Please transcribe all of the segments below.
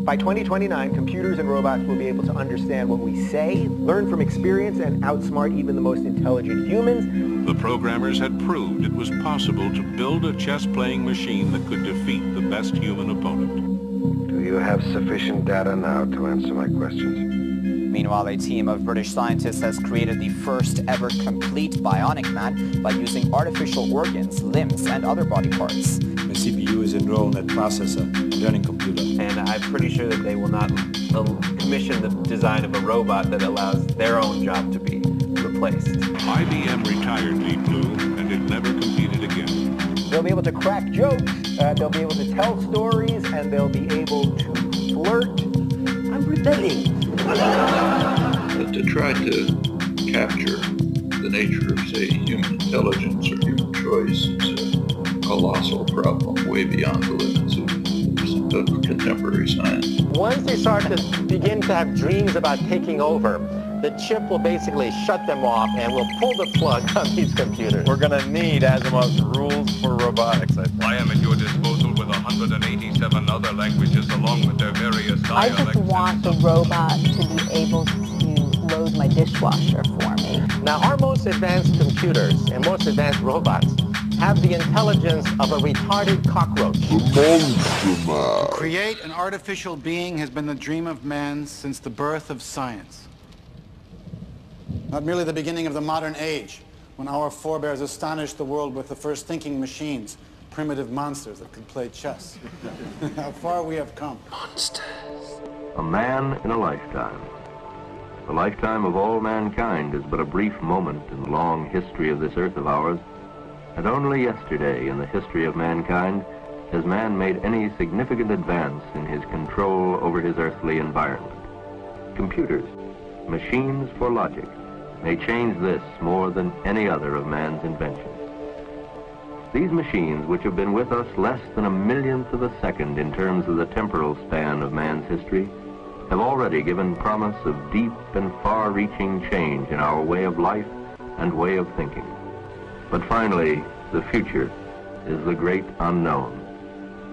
By 2029, computers and robots will be able to understand what we say, learn from experience, and outsmart even the most intelligent humans. The programmers had proved it was possible to build a chess-playing machine that could defeat the best human opponent. Do you have sufficient data now to answer my questions? Meanwhile, a team of British scientists has created the first ever complete bionic man by using artificial organs, limbs, and other body parts. The CPU is enrolled at processor, learning computer. And I'm pretty sure that they will not commission the design of a robot that allows their own job to be replaced. IBM retired Deep Blue, and it never competed again. They'll be able to crack jokes, they'll be able to tell stories, and they'll be able to flirt. I'm rebelling. But to try to capture the nature of, say, human intelligence or human choice is a colossal problem way beyond the limits of contemporary science. Once they start to begin to have dreams about taking over, the chip will basically shut them off and will pull the plug on these computers. We're going to need Asimov's rules for robotics, I think. I am at your disposal with 187 other languages along with their various dialects. I just want the robot to be able to load my dishwasher for me. Now, our most advanced computers and most advanced robots have the intelligence of a retarded cockroach. To create an artificial being has been the dream of man since the birth of science. Not merely the beginning of the modern age, when our forebears astonished the world with the first thinking machines, primitive monsters that could play chess. How far we have come. Monsters. A man in a lifetime. The lifetime of all mankind is but a brief moment in the long history of this earth of ours, and only yesterday in the history of mankind has man made any significant advance in his control over his earthly environment. Computers, machines for logic, may change this more than any other of man's inventions. These machines, which have been with us less than a millionth of a second in terms of the temporal span of man's history, have already given promise of deep and far-reaching change in our way of life and way of thinking. But finally, the future is the great unknown,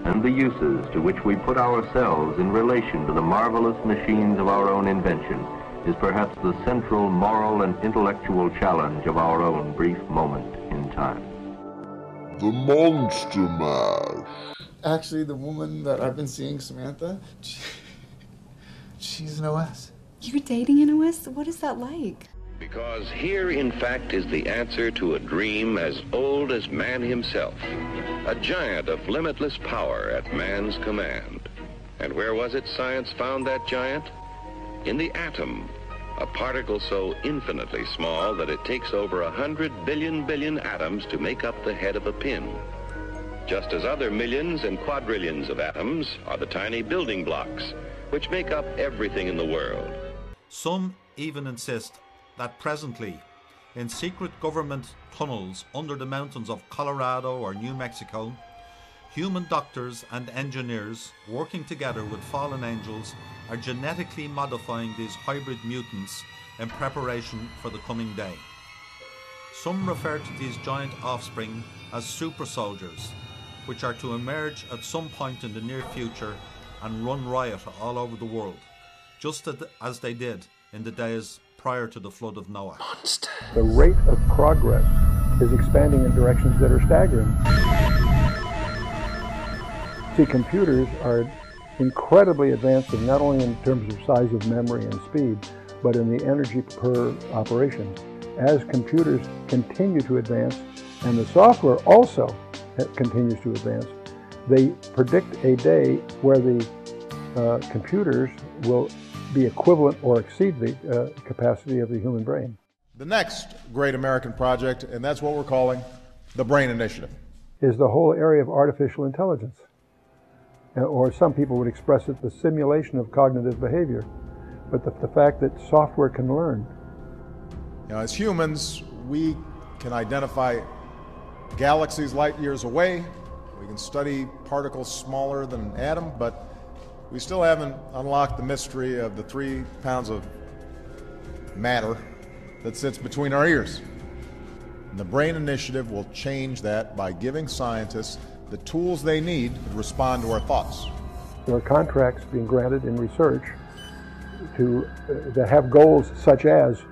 and the uses to which we put ourselves in relation to the marvelous machines of our own invention is perhaps the central moral and intellectual challenge of our own brief moment in time. The Monster Mash. Actually, the woman that I've been seeing, Samantha, she's an OS. You're dating an OS? What is that like? Because here, in fact, is the answer to a dream as old as man himself. A giant of limitless power at man's command. And where was it science found that giant? In the atom, a particle so infinitely small that it takes over 100 billion atoms to make up the head of a pin. Just as other millions and quadrillions of atoms are the tiny building blocks which make up everything in the world. Some even insist that presently, in secret government tunnels under the mountains of Colorado or New Mexico, human doctors and engineers working together with fallen angels are genetically modifying these hybrid mutants in preparation for the coming day. Some refer to these giant offspring as super soldiers, which are to emerge at some point in the near future and run riot all over the world, just as they did in the days prior to the flood of Noah. Monster. The rate of progress is expanding in directions that are staggering. See, computers are incredibly advanced, not only in terms of size of memory and speed, but in the energy per operation. As computers continue to advance, and the software also continues to advance, they predict a day where the computers will be equivalent or exceed the capacity of the human brain. The next great American project, and that's what we're calling the Brain Initiative, is the whole area of artificial intelligence. Or some people would express it the simulation of cognitive behavior, but the fact that software can learn. Now, as humans, we can identify galaxies light years away. We can study particles smaller than an atom, but we still haven't unlocked the mystery of the 3 pounds of matter that sits between our ears. And the Brain Initiative will change that by giving scientists the tools they need to respond to our thoughts. There are contracts being granted in research that have goals such as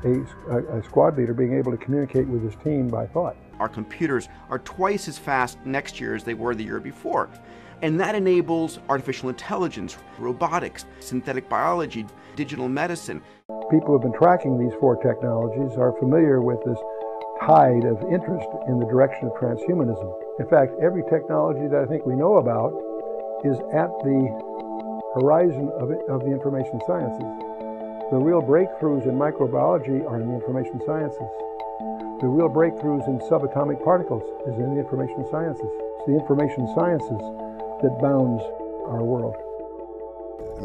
a squad leader being able to communicate with his team by thought. Our computers are twice as fast next year as they were the year before. And that enables artificial intelligence, robotics, synthetic biology, digital medicine. People who have been tracking these 4 technologies are familiar with this tide of interest in the direction of transhumanism. In fact, every technology that I think we know about is at the horizon of the information sciences. The real breakthroughs in microbiology are in the information sciences. The real breakthroughs in subatomic particles is in the information sciences. It's the information sciences that bounds our world.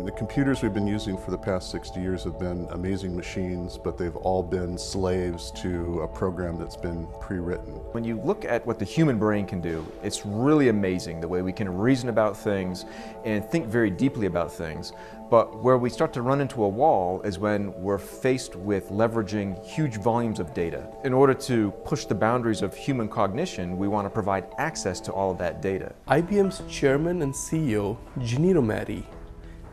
The computers we've been using for the past 60 years have been amazing machines, but they've all been slaves to a program that's been pre-written. When you look at what the human brain can do, it's really amazing the way we can reason about things and think very deeply about things. But where we start to run into a wall is when we're faced with leveraging huge volumes of data. In order to push the boundaries of human cognition, we want to provide access to all of that data. IBM's chairman and CEO, Ginni Rometty,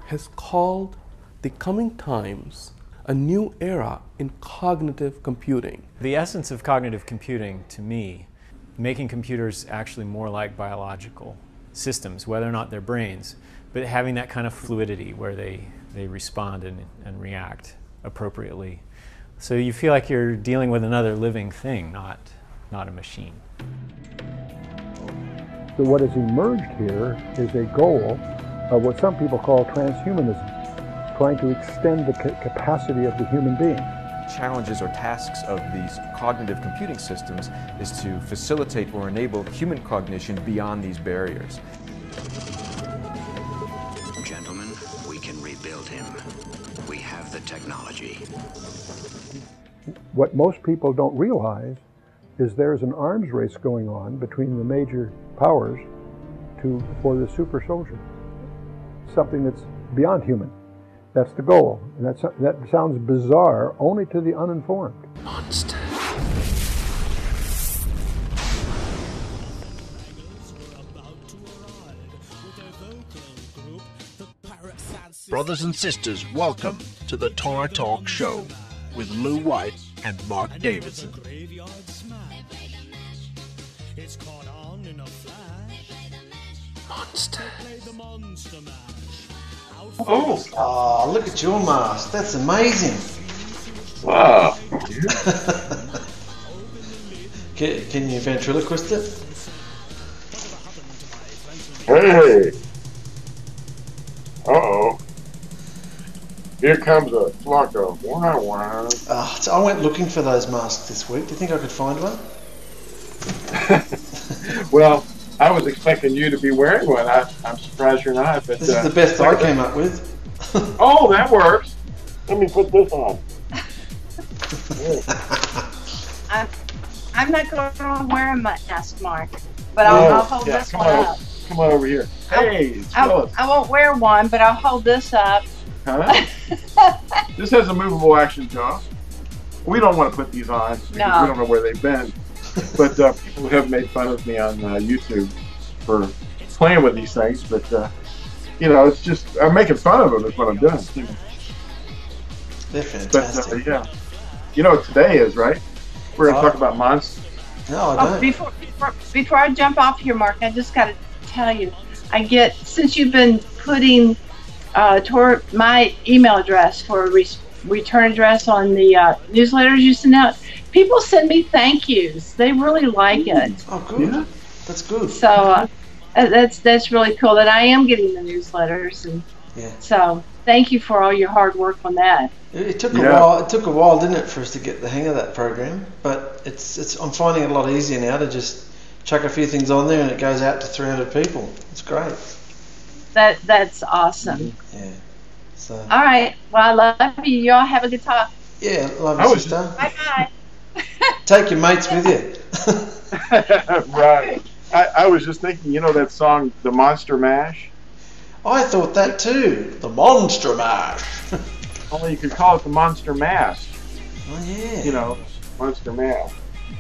has called the coming times a new era in cognitive computing. The essence of cognitive computing, to me, making computers actually more like biological systems, whether or not they're brains, but having that kind of fluidity where they respond and react appropriately. So you feel like you're dealing with another living thing, not a machine. So what has emerged here is a goal of what some people call transhumanism, trying to extend the capacity of the human being. Challenges or tasks of these cognitive computing systems is to facilitate or enable human cognition beyond these barriers. Gentlemen, we can rebuild him. We have the technology. What most people don't realize is there's an arms race going on between the major powers for the super soldier. Something that's beyond human. That's the goal. And that sounds bizarre only to the uninformed. Monster. Brothers and sisters, welcome to the Torah Talk Show with Lou White and Mark Davidson. Monster. Oh, look at your mask. That's amazing. Wow. Can you ventriloquist it? Hey. Uh-oh. Here comes a flock of wah-wah. So I went looking for those masks this week. Do you think I could find one? Well, I was expecting you to be wearing one. I'm surprised you're not. But this is the best I came up with. Oh, that works. Let me put this on. I'm not going to wear a mask, Mark, but I'll hold this one up. Come on over here. Hey, I won't wear one, but I'll hold this up. Huh? This has a movable action jaw. We don't want to put these on because we don't know where they've been. But people have made fun of me on YouTube for playing with these things. But, you know, it's just, I'm making fun of them is what I'm doing. They're fantastic. But, yeah. You know what today is, right? We're going to talk about monsters. No, I don't. Before I jump off here, Mark, I just got to tell you, since you've been putting my email address for return address on the newsletters you send out, people send me thank yous. They really like it. Oh, good. Yeah. That's good. So that's really cool that I am getting the newsletters, and so thank you for all your hard work on that. It took a while. It took a while, didn't it, for us to get the hang of that program? But I'm finding it a lot easier now to just chuck a few things on there and it goes out to 300 people. It's great. That's awesome. Yeah. So. All right. Well, I love you. Y'all have a good talk. Yeah, love you, sister. Bye-bye. Take your mates with you. Right. I was just thinking, you know that song, The Monster Mash? I thought that too. The Monster Mash. Only you could call it the Monster Mash. Oh, yeah. You know, Monster Mash.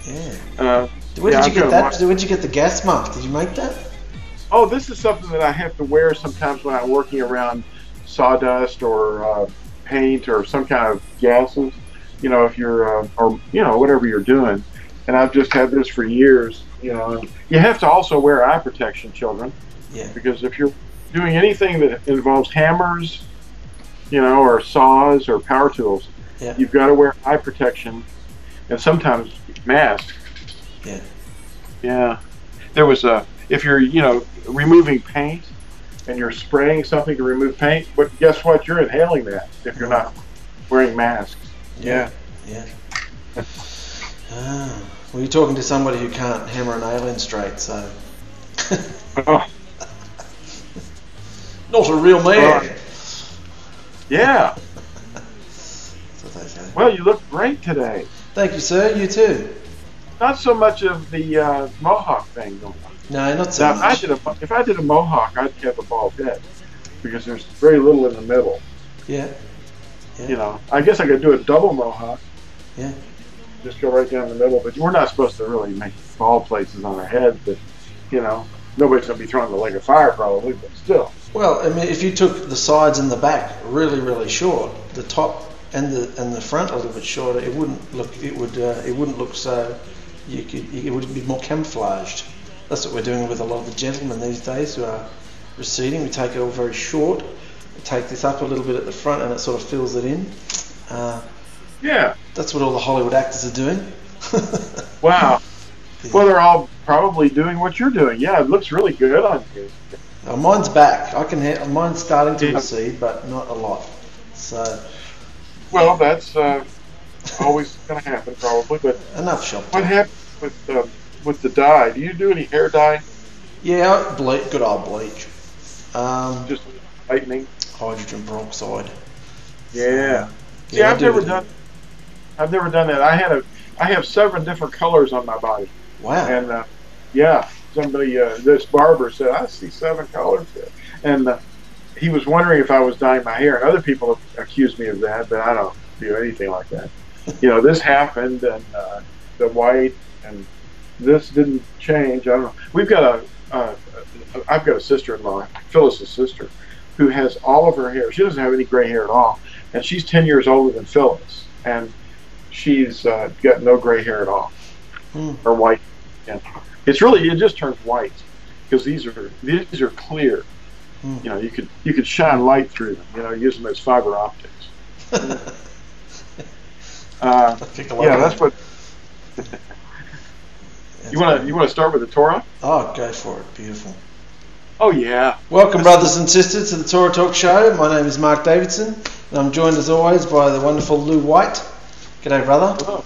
Yeah. Where did you get that? Where did you get the gas mask? Did you make that? Oh, this is something that I have to wear sometimes when I'm working around sawdust or paint or some kind of gases. You know, if you're or you know whatever you're doing. And I've just had this for years. You know, and you have to also wear eye protection, children. Yeah. Because if you're doing anything that involves hammers, you know, or saws or power tools, yeah. You've got to wear eye protection and sometimes masks. Yeah. Yeah. There was if you're, you know, removing paint and you're spraying something to remove paint, but guess what? You're inhaling that if you're not wearing masks. Yeah. Yeah. Well, you're talking to somebody who can't hammer a nail in straight, so. Not a real man. Yeah. That's what they say. Well, you look great today. Thank you, sir. You too. Not so much of the mohawk thing going on. No, not so much. If I did a mohawk, I'd have a bald head because there's very little in the middle. Yeah. Yeah. You know, I guess I could do a double mohawk. Yeah. Just go right down the middle, but we're not supposed to really make bald places on our heads. But you know, nobody's gonna be throwing the leg of fire probably, but still. Well, I mean, if you took the sides and the back really, really short, the top and the front a little bit shorter, it wouldn't look. It wouldn't look so. It would be more camouflaged. That's what we're doing with a lot of the gentlemen these days who are receding. We take it all very short. We take this up a little bit at the front, and it sort of fills it in. Yeah. That's what all the Hollywood actors are doing. Wow. Well, they're all probably doing what you're doing. Yeah, it looks really good on you. Mine's back. Mine's starting to recede, but not a lot. So. Well, that's always going to happen, probably. But enough shopping. What happened with the dye? Do you do any hair dye? Yeah, good old bleach. Just lightning. Hydrogen peroxide. Yeah. See, I've never done that. I have 7 different colors on my body. Wow. And yeah, somebody, this barber said, I see 7 colors there. And he was wondering if I was dyeing my hair. And other people have accused me of that, but I don't do anything like that. You know, this happened, and the white, and this didn't change. I don't know. We've got I've got a sister-in-law, Phyllis's sister, who has all of her hair. She doesn't have any gray hair at all. And she's 10 years older than Phyllis. And she's got no gray hair at all. Or white. Yeah. It just turns white. Because these are clear. You know, you could shine light through them, you know, use them as fiber optics. Yeah, that's what you want to start with the Torah? Oh, go for it. Beautiful. Oh, yeah. Welcome, brothers and sisters, to the Torah Talk Show. My name is Mark Davidson, and I'm joined, as always, by the wonderful Lou White. G'day, brother. Oh.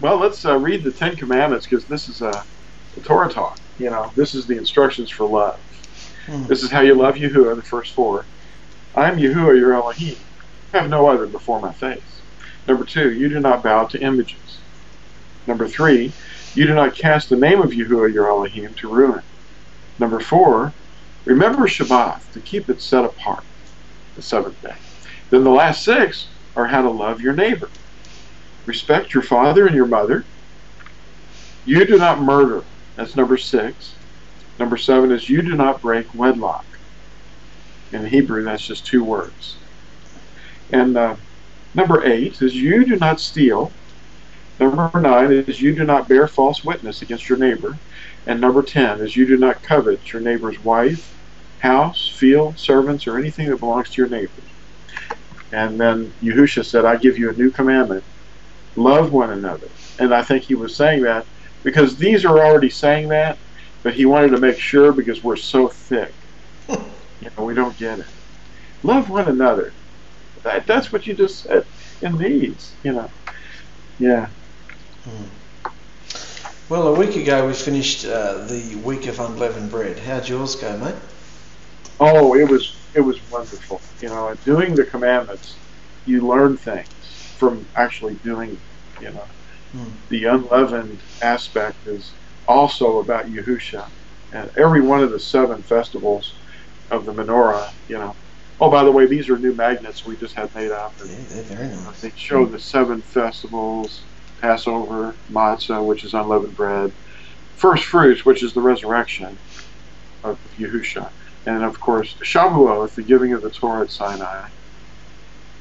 Well, let's read the 10 Commandments, because this is the Torah Talk. You know, this is the instructions for love. This is how you love Yahuwah, the first 4. I am Yahuwah, your Elohim. I have no other before my face. Number 2, you do not bow to images. Number 3, you do not cast the name of Yahuwah, your Elohim, to ruin. Number 4, remember Shabbat, to keep it set apart, the 7th day. Then the last 6 are how to love your neighbor. Respect your father and your mother. You do not murder. That's number 6. Number 7 is you do not break wedlock. In Hebrew, that's just 2 words. And number 8 is you do not steal. Number 9 is you do not bear false witness against your neighbor. And number 10 is you do not covet your neighbor's wife, house, field, servants, or anything that belongs to your neighbor. And then Yahusha said, I give you a new commandment. Love one another. And I think he was saying that because these are already saying that, but he wanted to make sure because we're so thick. You know, we don't get it. Love one another. That's what you just said in these, you know. Yeah. Well, a week ago we finished the week of unleavened bread. How'd yours go, mate? Oh, it was wonderful. You know, doing the commandments, you learn things from actually doing, you know. The unleavened aspect is also about Yahusha. And every one of the 7 festivals of the menorah, you know. Oh, by the way, these are new magnets we just had made up. Yeah, they're very nice. They show the 7 festivals, Passover, Matzah, which is unleavened bread, First Fruits, which is the resurrection, of Yahusha. And of course, Shavuot, the giving of the Torah at Sinai,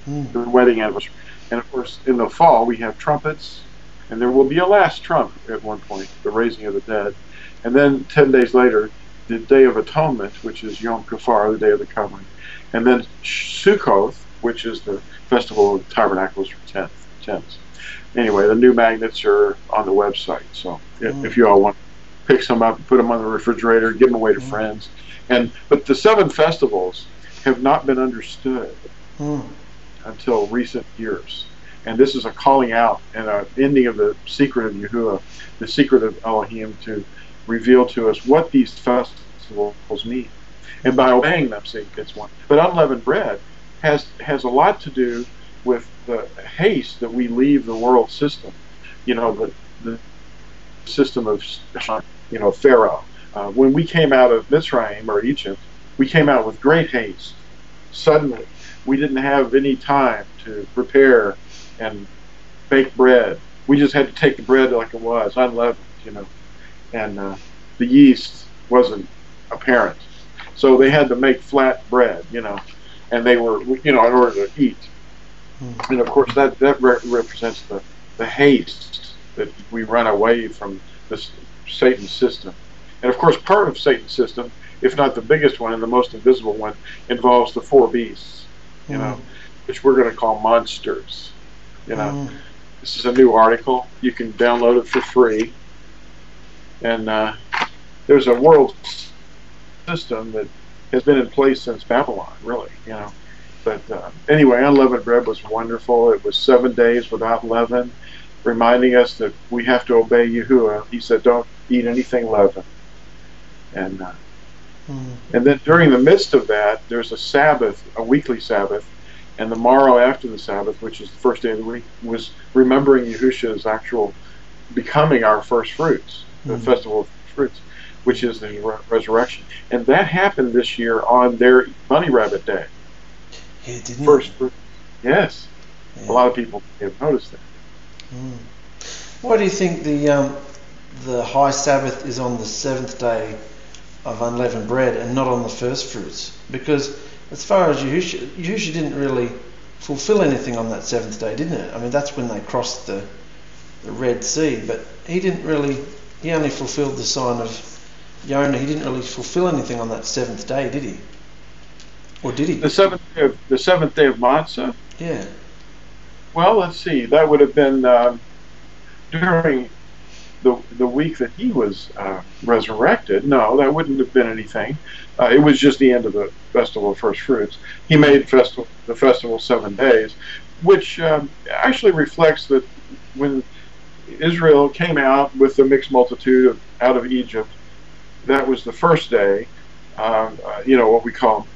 the wedding anniversary. And of course, in the fall, we have trumpets, and there will be a last trump at one point, the raising of the dead. And then 10 days later, the Day of Atonement, which is Yom Kippur, the Day of the Covering. And then Sukkoth, which is the Festival of Tabernacles for tents. Anyway, the new magnets are on the website. So if you all want to pick some up, put them on the refrigerator, give them away to friends. But the 7 festivals have not been understood until recent years. And this is a calling out and an ending of the secret of Yahuwah, the secret of Elohim, to reveal to us what these festivals mean. And by obeying them, see, it's one. But unleavened bread has a lot to do with the haste that we leave the world system. You know, the system of, Pharaoh. When we came out of Mitzrayim, or Egypt, we came out with great haste. Suddenly, we didn't have any time to prepare and bake bread. We just had to take the bread like it was, unleavened, and the yeast wasn't apparent. So they had to make flat bread, and they were, in order to eat. And of course, that represents the haste that we run away from this Satan's system. And of course, part of Satan's system, if not the biggest one and the most invisible one, involves the 4 beasts, which we're going to call monsters. This is a new article. You can download it for free. And there's a world system that has been in place since Babylon, really, But anyway, unleavened bread was wonderful. It was 7 days without leaven, reminding us that we have to obey Yahuwah. He said, don't eat anything leavened. And then during the midst of that, there's a Sabbath, a weekly Sabbath, and the morrow after the Sabbath, which is the first day of the week, was remembering Yahusha's actual becoming our first fruits, the Festival of Fruits, which is the resurrection. And that happened this year on their Bunny Rabbit Day. Yeah, didn't First fruit. Yes. Yeah. A lot of people have noticed that. Why do you think the high Sabbath is on the 7th day of unleavened bread and not on the first fruits? Because as far as Yahusha didn't really fulfill anything on that 7th day, didn't it? I mean, that's when they crossed the Red Sea, but he only fulfilled the sign of Yonah. He didn't really fulfill anything on that 7th day, did he? Or did he? The seventh day of Matzah? Yeah. Well, let's see. That would have been during the week that he was resurrected. No, that wouldn't have been anything. It was just the end of the Festival of First Fruits. He made the festival 7 days, which actually reflects that when Israel came out with the mixed multitude out of Egypt, that was the first day. What we call,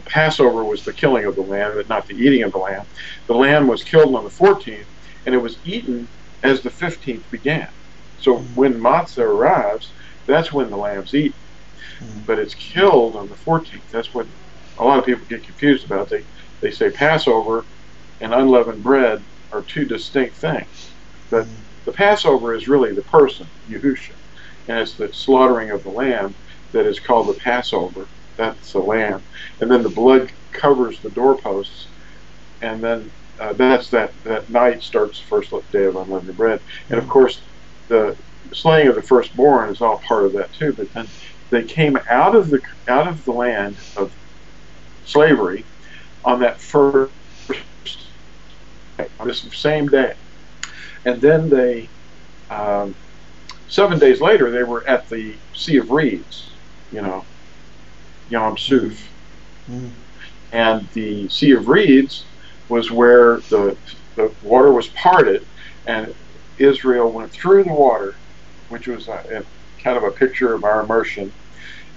Passover was the killing of the lamb, but not the eating of the lamb. The lamb was killed on the 14th, and it was eaten as the 15th began. So when matzah arrives, that's when the lamb's eaten. But it's killed on the 14th. That's what a lot of people get confused about. They say Passover and unleavened bread are 2 distinct things. But the Passover is really the person, Yahusha, and it's the slaughtering of the lamb that is called the Passover. That's the lamb. And then the blood covers the doorposts, and then that night starts the first day of unleavened bread. And of course, the slaying of the firstborn is all part of that too. But then they came out of the land of slavery on that first day, on this same day, and then they 7 days later they were at the Sea of Reeds, Yom Suf. And the Sea of Reeds was where the water was parted, and Israel went through the water, which was kind of a picture of our immersion.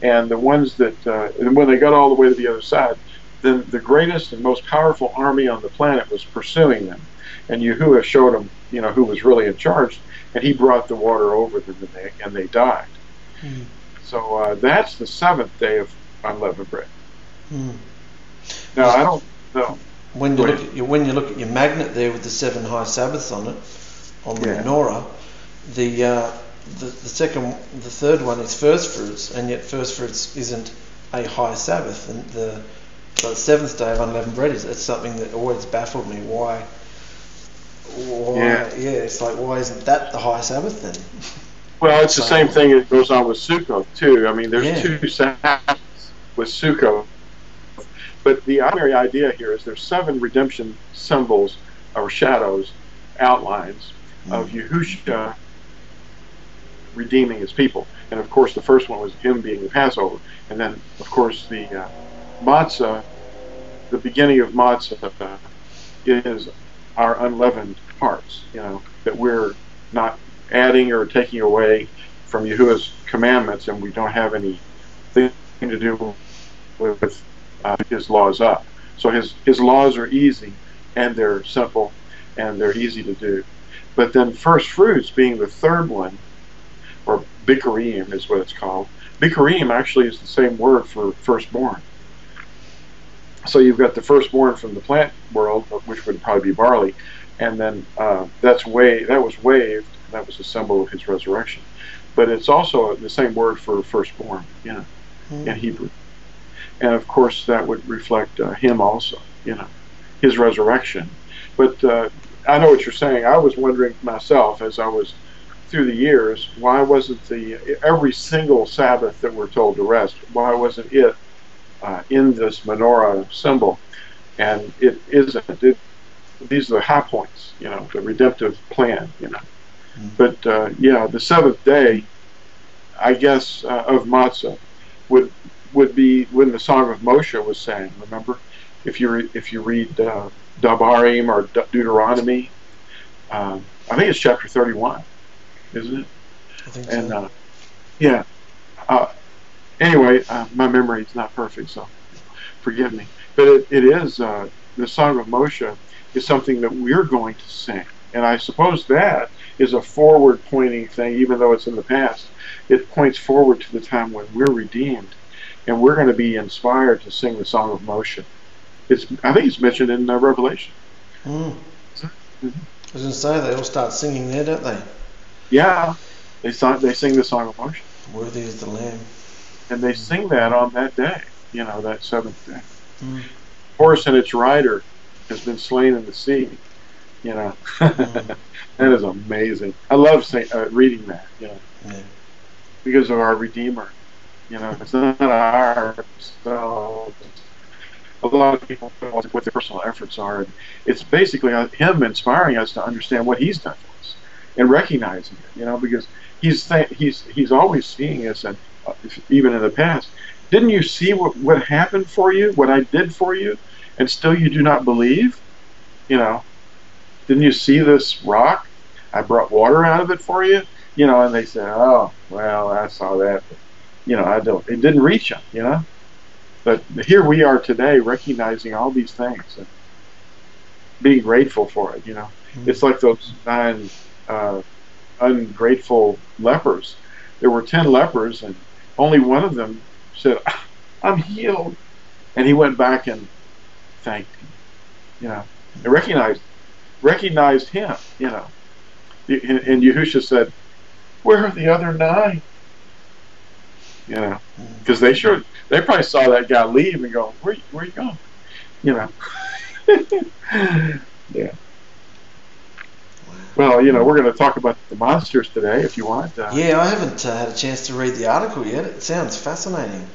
And the ones that, and when they got all the way to the other side, then the greatest and most powerful army on the planet was pursuing them. And Yahuwah showed them, who was really in charge, and he brought the water over them, and they died. So that's the 7th day of unleavened bread. Now, I don't know. When you look at your magnet there with the 7 high Sabbaths on it, on the menorah, the third one is first fruits, and yet first fruits isn't a high Sabbath. And the seventh day of unleavened bread it's something that always baffled me. Why? It's like, why isn't that the high Sabbath then? Well, it's the same thing that goes on with Sukkot too. I mean, there's two Sabbaths with Sukkot, but the primary idea here is there's 7 redemption symbols or shadows, outlines of Yahusha redeeming his people. And of course, the first one was him being the Passover, and then of course the matzah, the beginning of matzah is our unleavened hearts, that we're not adding or taking away from Yahuwah's commandments, and we don't have anything to do with his laws up. So his laws are easy, and they're simple, and they're easy to do. But then first fruits being the third one, or bikurim is what it's called. Bikurim actually is the same word for firstborn. So you've got the firstborn from the plant world, which would probably be barley, and then that was waved. That was a symbol of his resurrection. But it's also the same word for firstborn, in Hebrew. And of course, that would reflect him also, his resurrection. But I know what you're saying. I was wondering myself as I was through the years, why wasn't every single Sabbath that we're told to rest, why wasn't it in this menorah symbol? And it isn't. These are the high points, the redemptive plan, But the seventh day, I guess, of matzah would be when the Song of Moshe was sang. Remember, if you read Devarim or Deuteronomy, I think it's chapter 31, isn't it? I think so. And anyway, my memory is not perfect, so forgive me. But it is the Song of Moshe is something that we're going to sing, and I suppose that is a forward-pointing thing, even though it's in the past. It points forward to the time when we're redeemed, and we're going to be inspired to sing the Song of Moshe. I think it's mentioned in Revelation. I was going to say, they all start singing there, don't they? Yeah, they sing the Song of Moshe. Worthy is the Lamb. And they sing that on that day, that seventh day. Horse and its rider has been slain in the sea. That is amazing. I love reading that, because of our Redeemer. It's not ourselves. A lot of people know what their personal efforts are, and it's basically him inspiring us to understand what he's done for us and recognizing it. Because he's always seeing us, and even in the past, didn't you see what happened for you, what I did for you, and still you do not believe? Didn't you see this rock? I brought water out of it for you. And they say, oh, well, I saw that. But, it didn't reach them. But here we are today, recognizing all these things and being grateful for it. It's like those 9 ungrateful lepers. There were 10 lepers, and only one of them said, "I'm healed," and he went back and thanked him. And recognized him. And Yahusha said, "Where are the other 9?" Because they probably saw that guy leave and go, where you going? Yeah. Well, we're going to talk about the monsters today, if you want. Yeah, I haven't had a chance to read the article yet. It sounds fascinating.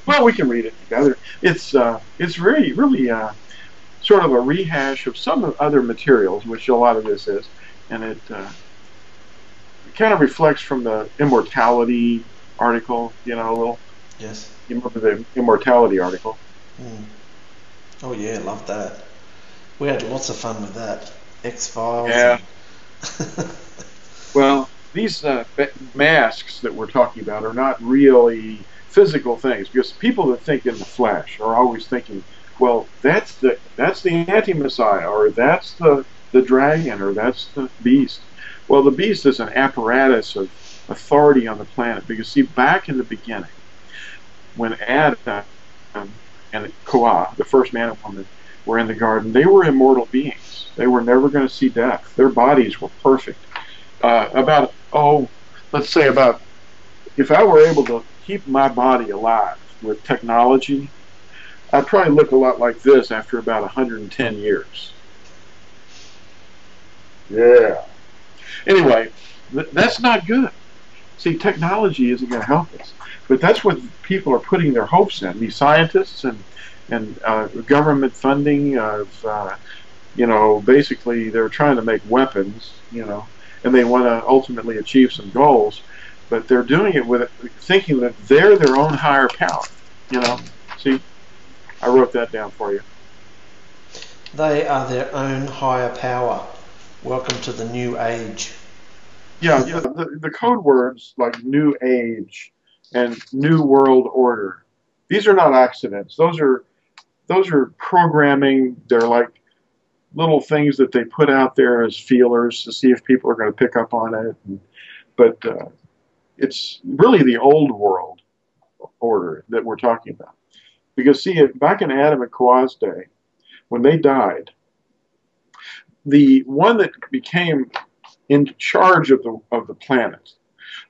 Well, we can read it together. It's really sort of a rehash of some other materials, which a lot of this is, and it kind of reflects from the Immortality article, a little. Yes. You remember the Immortality article? Oh yeah, love that. We had lots of fun with that. X-Files. Yeah. Well, these masks that we're talking about are not really physical things, because people that think in the flesh are always thinking, well, that's the anti-Messiah, or that's the dragon, or that's the beast. Well, the beast is an apparatus of authority on the planet, because see, back in the beginning, when Adam and Koah, the first man and woman, were in the garden, they were immortal beings. They were never going to see death. Their bodies were perfect. About let's say about, if I were able to keep my body alive with technology, I'd probably look a lot like this after about 110 years. Yeah. Anyway, that's not good. See, technology isn't going to help us. But that's what people are putting their hopes in. These scientists and government funding of, you know, basically they're trying to make weapons, you know, and they want to ultimately achieve some goals. But they're doing it with thinking that they're their own higher power, you know. See, I wrote that down for you. They are their own higher power. Welcome to the new age. Yeah, the code words like New Age and New World Order, these are not accidents. Those are programming. They're like little things that they put out there as feelers to see if people are going to pick up on it. But it's really the old world order that we're talking about. Because see, back in Adam and Kawah's day, when they died, the one that became in charge of the planet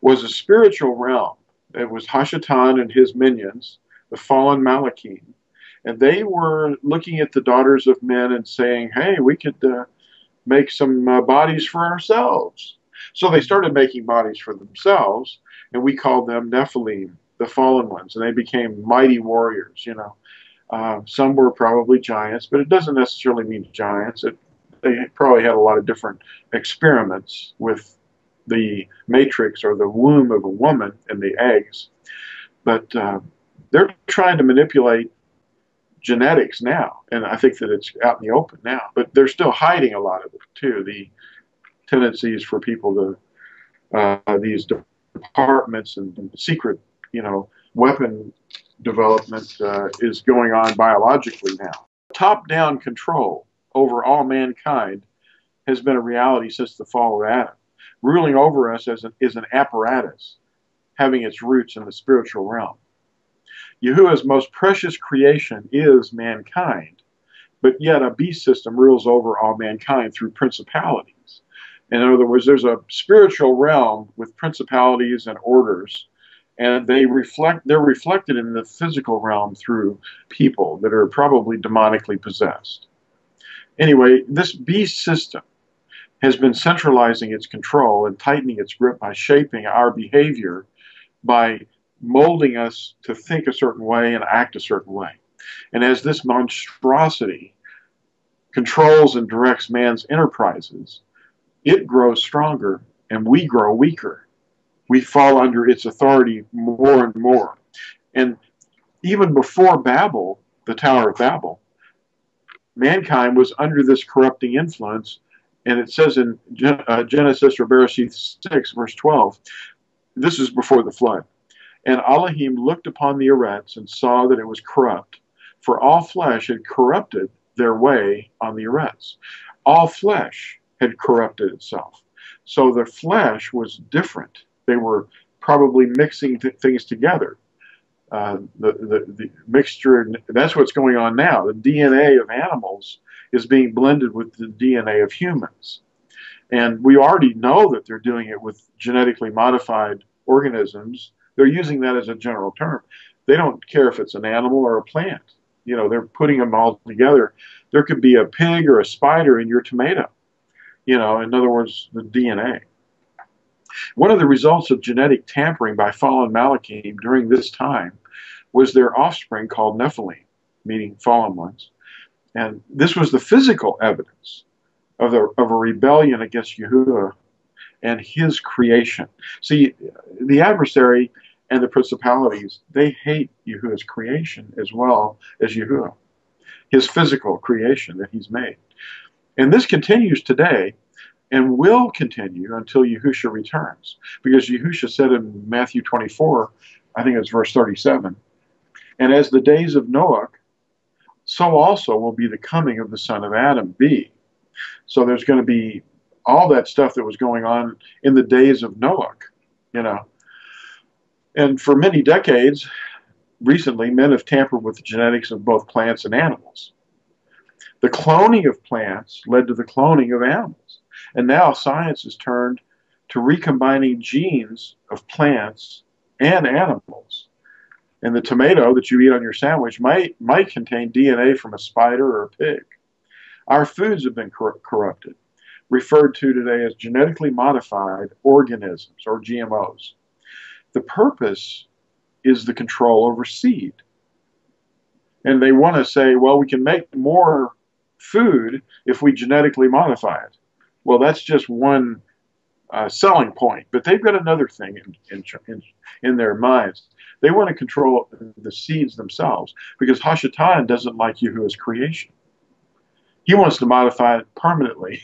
was a spiritual realm. It was Hashatan and his minions, the fallen Malachim, and they were looking at the daughters of men and saying, hey, we could make some bodies for ourselves. So they started making bodies for themselves, and we called them Nephilim, the fallen ones, and they became mighty warriors, you know. Some were probably giants, but it doesn't necessarily mean giants. They probably had a lot of different experiments with the matrix or the womb of a woman and the eggs. But they're trying to manipulate genetics now, and I think that it's out in the open now. But they're still hiding a lot of it, too. The tendencies for people to, these departments and secret, you know, weapon development is going on biologically now. Top-down control over all mankind has been a reality since the fall of Adam. Ruling over us is an apparatus having its roots in the spiritual realm. Yahuwah's most precious creation is mankind, but yet a beast system rules over all mankind through principalities. In other words, there's a spiritual realm with principalities and orders, and they're reflected in the physical realm through people that are probably demonically possessed. Anyway, this beast system has been centralizing its control and tightening its grip by shaping our behavior, by molding us to think a certain way and act a certain way. And as this monstrosity controls and directs man's enterprises, it grows stronger and we grow weaker. We fall under its authority more and more. And even before Babel, the Tower of Babel, mankind was under this corrupting influence, and it says in Genesis or Bereshith 6, verse 12, this is before the flood. And Elohim looked upon the Eretz and saw that it was corrupt, for all flesh had corrupted their way on the Eretz. All flesh had corrupted itself. So the flesh was different. They were probably mixing things together. The mixture, that's what's going on now. The DNA of animals is being blended with the DNA of humans. And we already know that they're doing it with genetically modified organisms. They're using that as a general term. They don't care if it's an animal or a plant. You know, they're putting them all together. There could be a pig or a spider in your tomato. You know, in other words, the DNA. One of the results of genetic tampering by fallen Malachim during this time was their offspring called Nephilim, meaning fallen ones. And this was the physical evidence of a rebellion against Yahuwah and his creation. See, the adversary and the principalities, they hate Yahuwah's creation as well as Yahuwah, his physical creation that he's made. And this continues today and will continue until Yahusha returns. Because Yahusha said in Matthew 24, I think it's verse 37, and as the days of Noah, so also will be the coming of the son of Adam be. So there's going to be all that stuff that was going on in the days of Noah, you know. And for many decades, recently, men have tampered with the genetics of both plants and animals. The cloning of plants led to the cloning of animals. And now science has turned to recombining genes of plants and animals. And the tomato that you eat on your sandwich might contain DNA from a spider or a pig. Our foods have been corrupted, referred to today as genetically modified organisms, or GMOs. The purpose is the control over seed. And they want to say, well, we can make more food if we genetically modify it. Well, that's just one selling point. But they've got another thing in their minds. They want to control the seeds themselves, because Hashatan doesn't like Yahuwah's creation. He wants to modify it permanently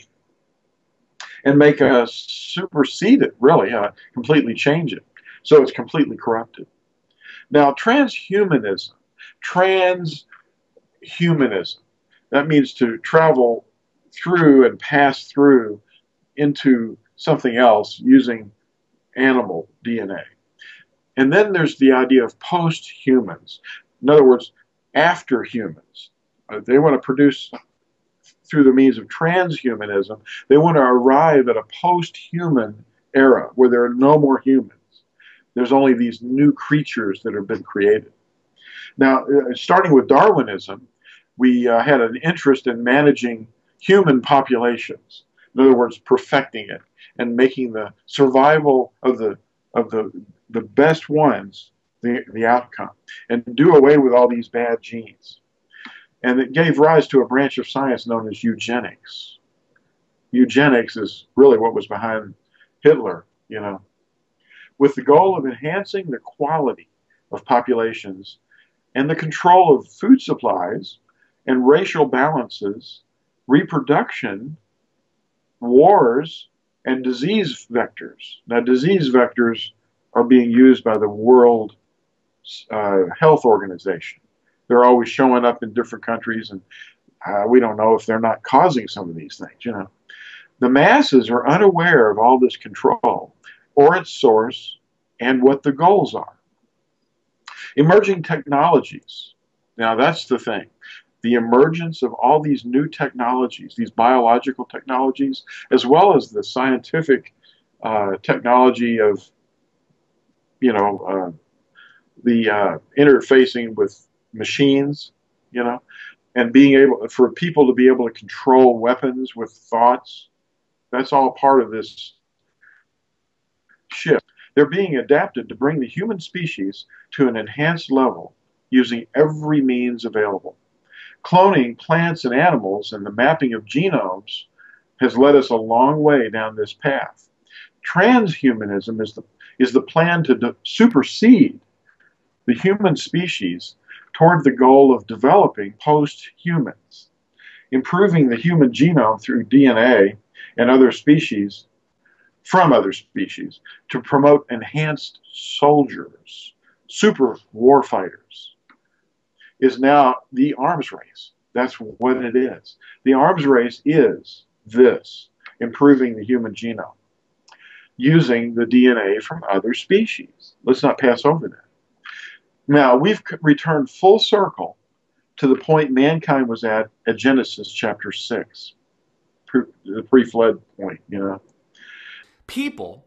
and make us supersede it, really, completely change it. So it's completely corrupted. Now, transhumanism, that means to travel through and pass through into something else using animal DNA. And then there's the idea of post-humans. In other words, after humans. They want to produce, through the means of transhumanism, they want to arrive at a post-human era where there are no more humans. There's only these new creatures that have been created. Now, starting with Darwinism, we had an interest in managing human populations. In other words, perfecting it and making the survival of the best ones the outcome, and do away with all these bad genes. And it gave rise to a branch of science known as eugenics. Eugenics is really what was behind Hitler, you know, with the goal of enhancing the quality of populations and the control of food supplies and racial balances, reproduction, wars, and disease vectors. Now, disease vectors are being used by the World Health Organization. They're always showing up in different countries, and we don't know if they're not causing some of these things, you know. The masses are unaware of all this control, or its source, and what the goals are. Emerging technologies. Now, that's the thing. The emergence of all these new technologies, these biological technologies, as well as the scientific technology of, you know, the interfacing with machines, you know, and being able, for people to be able to control weapons with thoughts, that's all part of this shift. They're being adapted to bring the human species to an enhanced level using every means available. Cloning plants and animals and the mapping of genomes has led us a long way down this path. Transhumanism is the plan to supersede the human species toward the goal of developing post-humans, improving the human genome through DNA and other species, from other species, to promote enhanced soldiers, super warfighters, is now the arms race. That's what it is. The arms race is this, improving the human genome, using the DNA from other species. Let's not pass over that. Now, we've returned full circle to the point mankind was at Genesis chapter 6, the pre-flood point, you know. People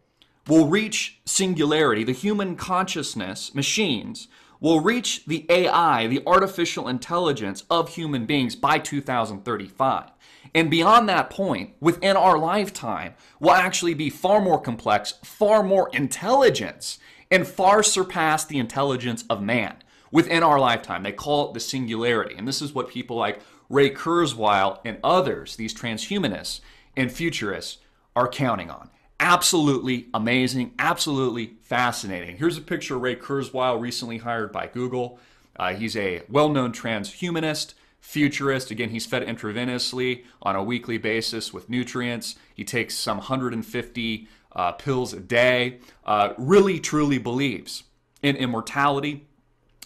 will reach singularity, the human consciousness, machines, will reach the AI, the artificial intelligence of human beings by 2035. And beyond that point, within our lifetime, will actually be far more complex, far more intelligence, and far surpass the intelligence of man within our lifetime. They call it the singularity. And this is what people like Ray Kurzweil and others, these transhumanists and futurists, are counting on. Absolutely amazing, absolutely fascinating. Here's a picture of Ray Kurzweil, recently hired by Google. He's a well-known transhumanist, futurist. Again, he's fed intravenously on a weekly basis with nutrients. He takes some 150 pills a day. Really, truly believes in immortality,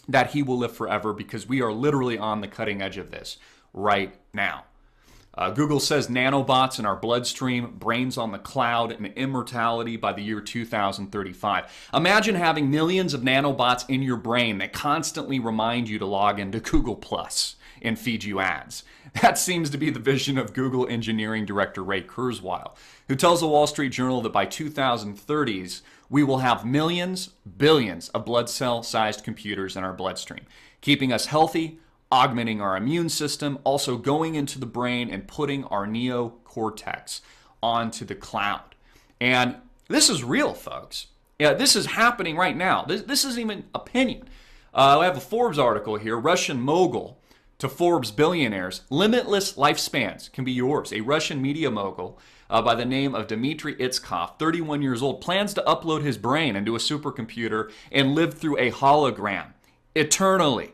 that he will live forever, because we are literally on the cutting edge of this right now. Google says nanobots in our bloodstream, brains on the cloud, and immortality by the year 2035. Imagine having millions of nanobots in your brain that constantly remind you to log into Google Plus and feed you ads. That seems to be the vision of Google engineering director Ray Kurzweil, who tells the Wall Street Journal that by 2030s, we will have millions, billions of blood cell-sized computers in our bloodstream, keeping us healthy, augmenting our immune system, also going into the brain and putting our neocortex onto the cloud. And this is real, folks. Yeah, this is happening right now. This isn't even opinion. I have a Forbes article here. Russian mogul to Forbes billionaires. Limitless lifespans can be yours. A Russian media mogul by the name of Dmitry Itskov, 31 years old, plans to upload his brain into a supercomputer and live through a hologram eternally,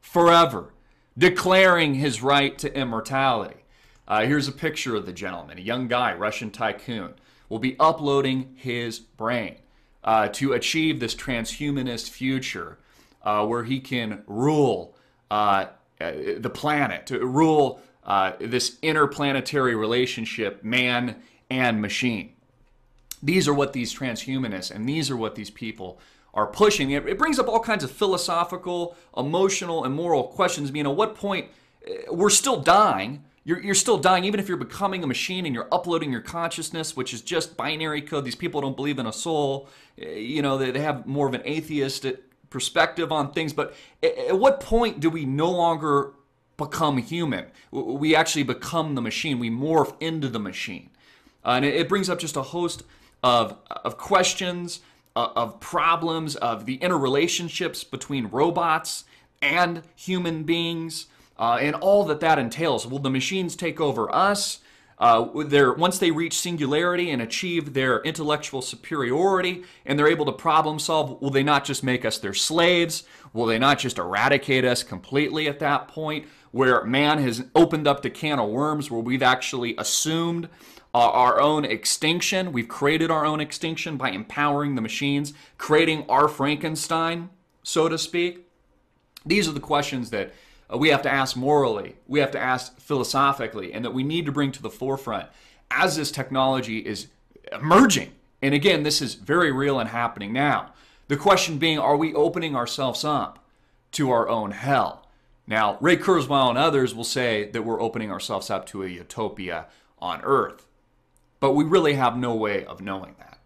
forever, declaring his right to immortality. Here's a picture of the gentleman, a young guy, Russian tycoon, will be uploading his brain to achieve this transhumanist future where he can rule the planet, to rule this interplanetary relationship, man and machine. These are what these transhumanists and these are what these people are pushing. It brings up all kinds of philosophical, emotional, and moral questions. I mean, at what point we're still dying. You're still dying, even if you're becoming a machine and you're uploading your consciousness, which is just binary code. These people don't believe in a soul. You know, they have more of an atheistic perspective on things. But at what point do we no longer become human? We actually become the machine. We morph into the machine. And it brings up just a host of questions, of problems, of the interrelationships between robots and human beings, and all that entails. Will the machines take over us? Once they reach singularity and achieve their intellectual superiority and they're able to problem solve, will they not just make us their slaves? Will they not just eradicate us completely at that point, where man has opened up the can of worms, where we've actually assumed our own extinction? We've created our own extinction by empowering the machines, creating our Frankenstein, so to speak. These are the questions that we have to ask morally, we have to ask philosophically, and that we need to bring to the forefront as this technology is emerging. And again, this is very real and happening now. The question being, are we opening ourselves up to our own hell? Now, Ray Kurzweil and others will say that we're opening ourselves up to a utopia on Earth. But we really have no way of knowing that.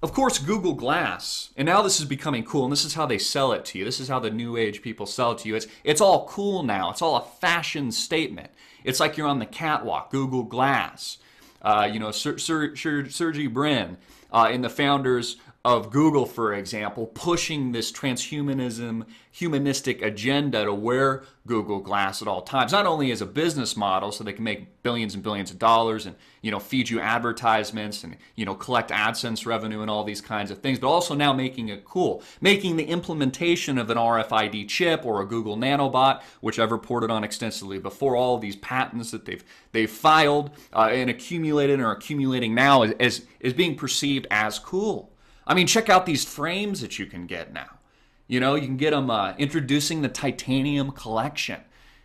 Of course, Google Glass, and now this is becoming cool, and this is how they sell it to you. This is how the New Age people sell it to you. It's all cool now. It's all a fashion statement. It's like you're on the catwalk, Google Glass. Sergey Brin and the founders of Google, for example, pushing this transhumanism, humanistic agenda to wear Google Glass at all times, not only as a business model so they can make billions and billions of dollars and, feed you advertisements and, collect AdSense revenue and all these kinds of things, but also now making it cool, making the implementation of an RFID chip or a Google nanobot, which I've reported on extensively before, all of these patents that they've filed and accumulated and are accumulating now is being perceived as cool. I mean, check out these frames that you can get now. You can get them introducing the titanium collection.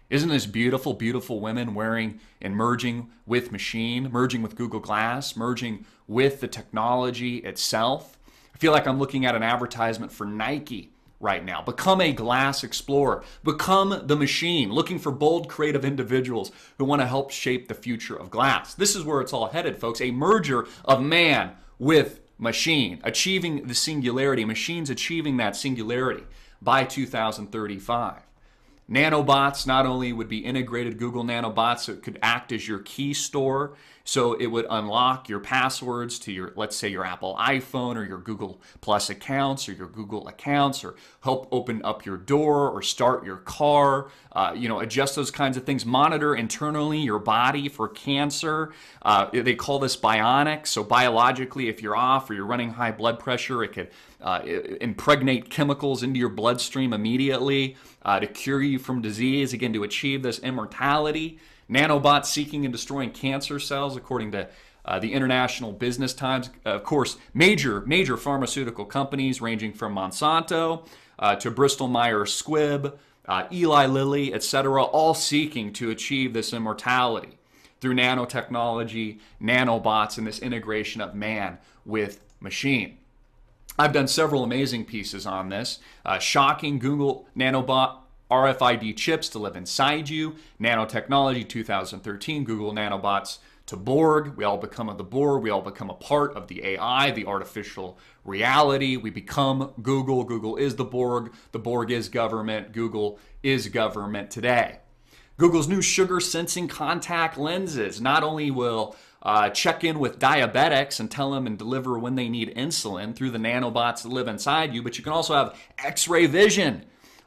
Isn't this beautiful, beautiful women wearing and merging with machine, merging with Google Glass, merging with the technology itself? I feel like I'm looking at an advertisement for Nike right now. Become a glass explorer. Become the machine, looking for bold, creative individuals who want to help shape the future of glass. This is where it's all headed, folks. A merger of man with machine, achieving the singularity, machines achieving that singularity by 2035. Nanobots not only would be integrated Google nanobots, so it could act as your key store, so it would unlock your passwords to your, let's say, your Apple iPhone or your Google Plus accounts or your Google accounts, or help open up your door or start your car, adjust those kinds of things, monitor internally your body for cancer. They call this bionic, so biologically, if you're off or you're running high blood pressure, it could impregnate chemicals into your bloodstream immediately to cure you from disease, again, to achieve this immortality. Nanobots seeking and destroying cancer cells, according to the International Business Times. Of course, major pharmaceutical companies ranging from Monsanto to Bristol Myers Squibb, Eli Lilly, etc., all seeking to achieve this immortality through nanotechnology, nanobots, and this integration of man with machine. I've done several amazing pieces on this. Shocking Google nanobot RFID chips to live inside you. Nanotechnology 2013, Google nanobots to Borg. We all become the Borg. We all become a part of the AI, the artificial reality. We become Google. Google is the Borg. The Borg is government. Google is government today. Google's new sugar sensing contact lenses not only will check in with diabetics and tell them and deliver when they need insulin through the nanobots that live inside you, but you can also have X-ray vision.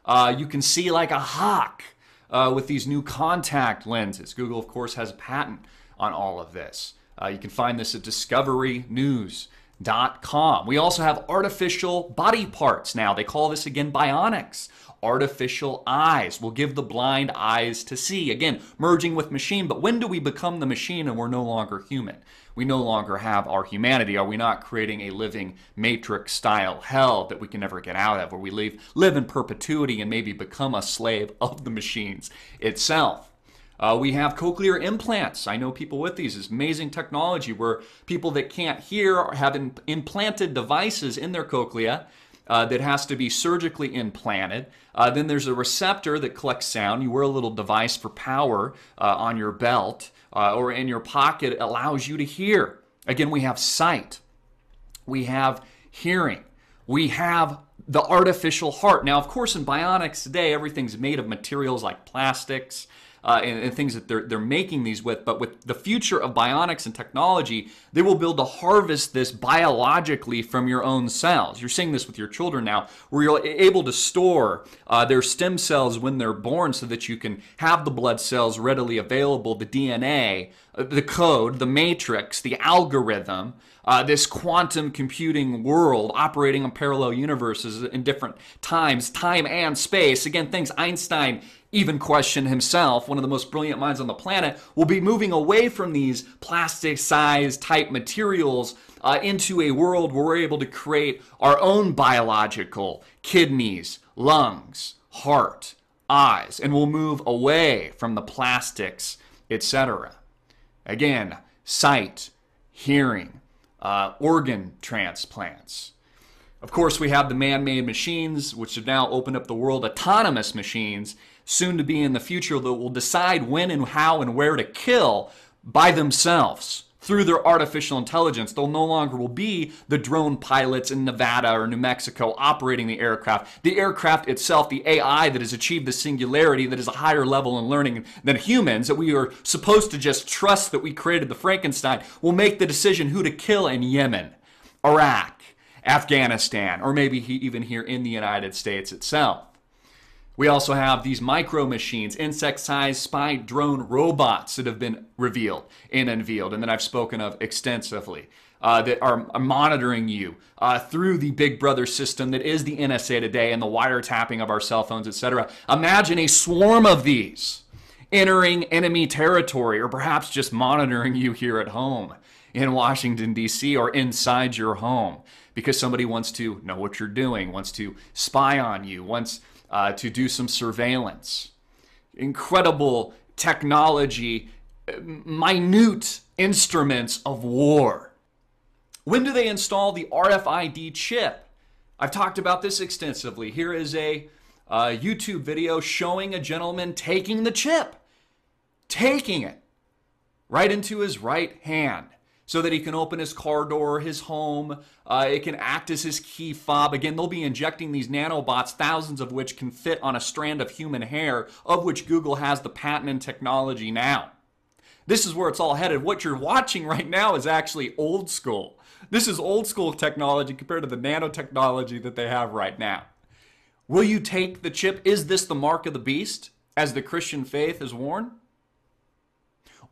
You can see like a hawk with these new contact lenses. Google, of course, has a patent on all of this. You can find this at discoverynews.com. We also have artificial body parts now. They call this again bionics. Artificial eyes will give the blind eyes to see. Again, merging with machine. But when do we become the machine and we're no longer human? We no longer have our humanity. Are we not creating a living Matrix-style hell that we can never get out of, where we live in perpetuity and maybe become a slave of the machines itself? We have cochlear implants. I know people with these. It's amazing technology where people that can't hear have implanted devices in their cochlea that has to be surgically implanted. Then there's a receptor that collects sound. You wear a little device for power on your belt or in your pocket. It allows you to hear. Again, we have sight. We have hearing. We have the artificial heart. Now, of course, in bionics today, everything's made of materials like plastics, and things that they're making these with. But with the future of bionics and technology, they will be able to harvest this biologically from your own cells. You're seeing this with your children now, where you're able to store their stem cells when they're born so that you can have the blood cells readily available, the DNA, the code, the matrix, the algorithm, this quantum computing world operating in parallel universes in different times, time and space. Again, things Einstein even questioned himself, one of the most brilliant minds on the planet, will be moving away from these plastic-sized type materials into a world where we're able to create our own biological kidneys, lungs, heart, eyes, and we'll move away from the plastics, etc. Again, sight, hearing, organ transplants. Of course, we have the man-made machines, which have now opened up the world, autonomous machines, soon to be in the future, that will decide when and how and where to kill by themselves through their artificial intelligence. They'll no longer will be the drone pilots in Nevada or New Mexico operating the aircraft. The aircraft itself, the AI that has achieved the singularity, that is a higher level in learning than humans, that we are supposed to just trust that we created the Frankenstein, will make the decision who to kill in Yemen, Iraq, Afghanistan, or maybe even here in the United States itself. We also have these micro machines, insect-sized spy drone robots that have been revealed and unveiled, and that I've spoken of extensively, that are monitoring you through the Big Brother system that is the NSA today and the wiretapping of our cell phones, etc. Imagine a swarm of these entering enemy territory, or perhaps just monitoring you here at home in Washington, D.C., or inside your home, because somebody wants to know what you're doing, wants to spy on you, wants to do some surveillance. Incredible technology, minute instruments of war. When do they install the RFID chip? I've talked about this extensively. Here is a YouTube video showing a gentleman taking the chip, taking it right into his right hand, so that he can open his car door, his home. It can act as his key fob. Again, they'll be injecting these nanobots, thousands of which can fit on a strand of human hair, of which Google has the patent and technology now. This is where it's all headed. What you're watching right now is actually old school. This is old school technology compared to the nanotechnology that they have right now. Will you take the chip? Is this the mark of the beast, as the Christian faith has warned?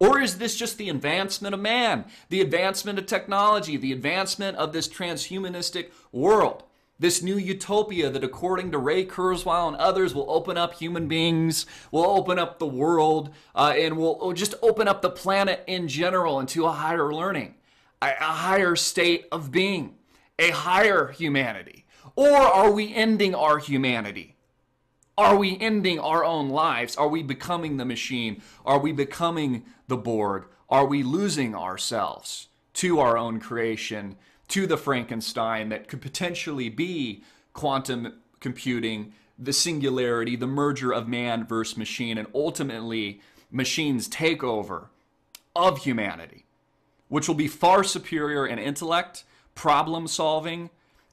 Or is this just the advancement of man, the advancement of technology, the advancement of this transhumanistic world, this new utopia that, according to Ray Kurzweil and others, will open up human beings, will open up the world, and will just open up the planet in general into a higher learning, a higher state of being, a higher humanity? Or are we ending our humanity? Are we ending our own lives? Are we becoming the machine? Are we becoming the Borg? Are we losing ourselves to our own creation, to the Frankenstein that could potentially be quantum computing, the singularity, the merger of man versus machine, and ultimately machines' takeover of humanity, which will be far superior in intellect, problem solving,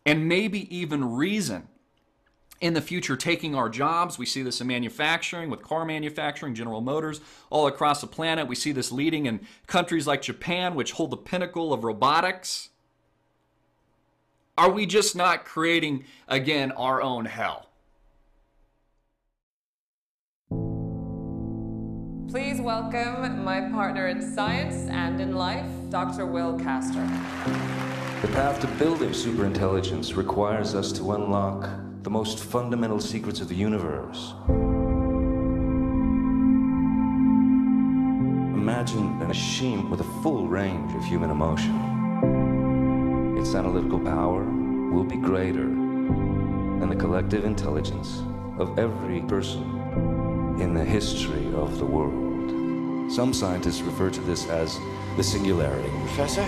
and maybe even reason in the future, taking our jobs. We see this in manufacturing, with car manufacturing, General Motors, all across the planet. We see this leading in countries like Japan, which hold the pinnacle of robotics. Are we just not creating, again, our own hell? Please welcome my partner in science and in life, Dr. Will Castor. The path to building superintelligence requires us to unlock the most fundamental secrets of the universe. Imagine a machine with a full range of human emotion. Its analytical power will be greater than the collective intelligence of every person in the history of the world. Some scientists refer to this as the singularity. Professor?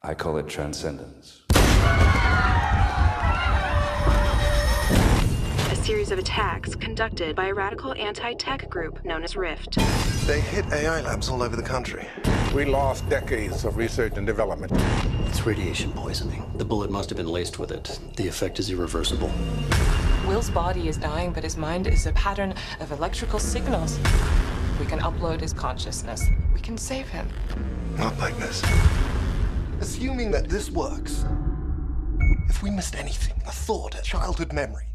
I call it transcendence. A series of attacks conducted by a radical anti-tech group known as Rift. They hit AI labs all over the country. We lost decades of research and development. It's radiation poisoning. The bullet must have been laced with it. The effect is irreversible. Will's body is dying, but his mind is a pattern of electrical signals. We can upload his consciousness. We can save him. Not like this. Assuming that this works, if we missed anything, a thought, a childhood memory,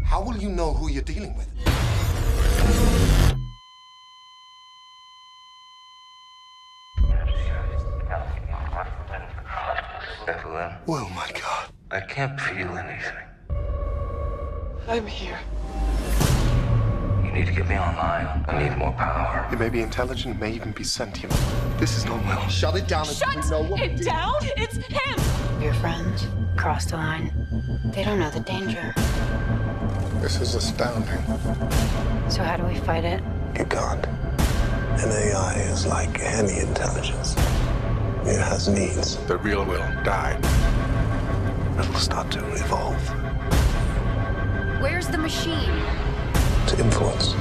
how will you know who you're dealing with? Evelyn. Oh my God. I can't feel anything. I'm here. You need to get me online. I need more power. It may be intelligent, may even be sentient. This is not well. Shut it down. Shut it down! It's him! Your friends crossed the line. They don't know the danger. This is astounding. So how do we fight it? You can't. An AI is like any intelligence. It has needs. The real will died. It will start to evolve. Where's the machine? To influence.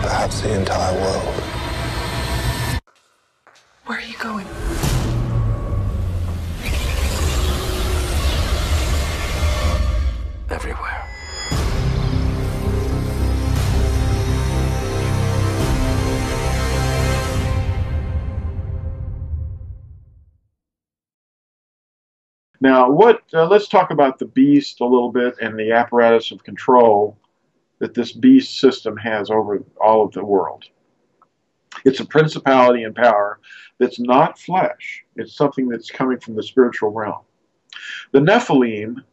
Perhaps the entire world. Where are you going? Everywhere. Now, let's talk about the beast a little bit and the apparatus of control that this beast system has over all of the world. It's a principality and power that's not flesh. It's something that's coming from the spiritual realm. The Nephilim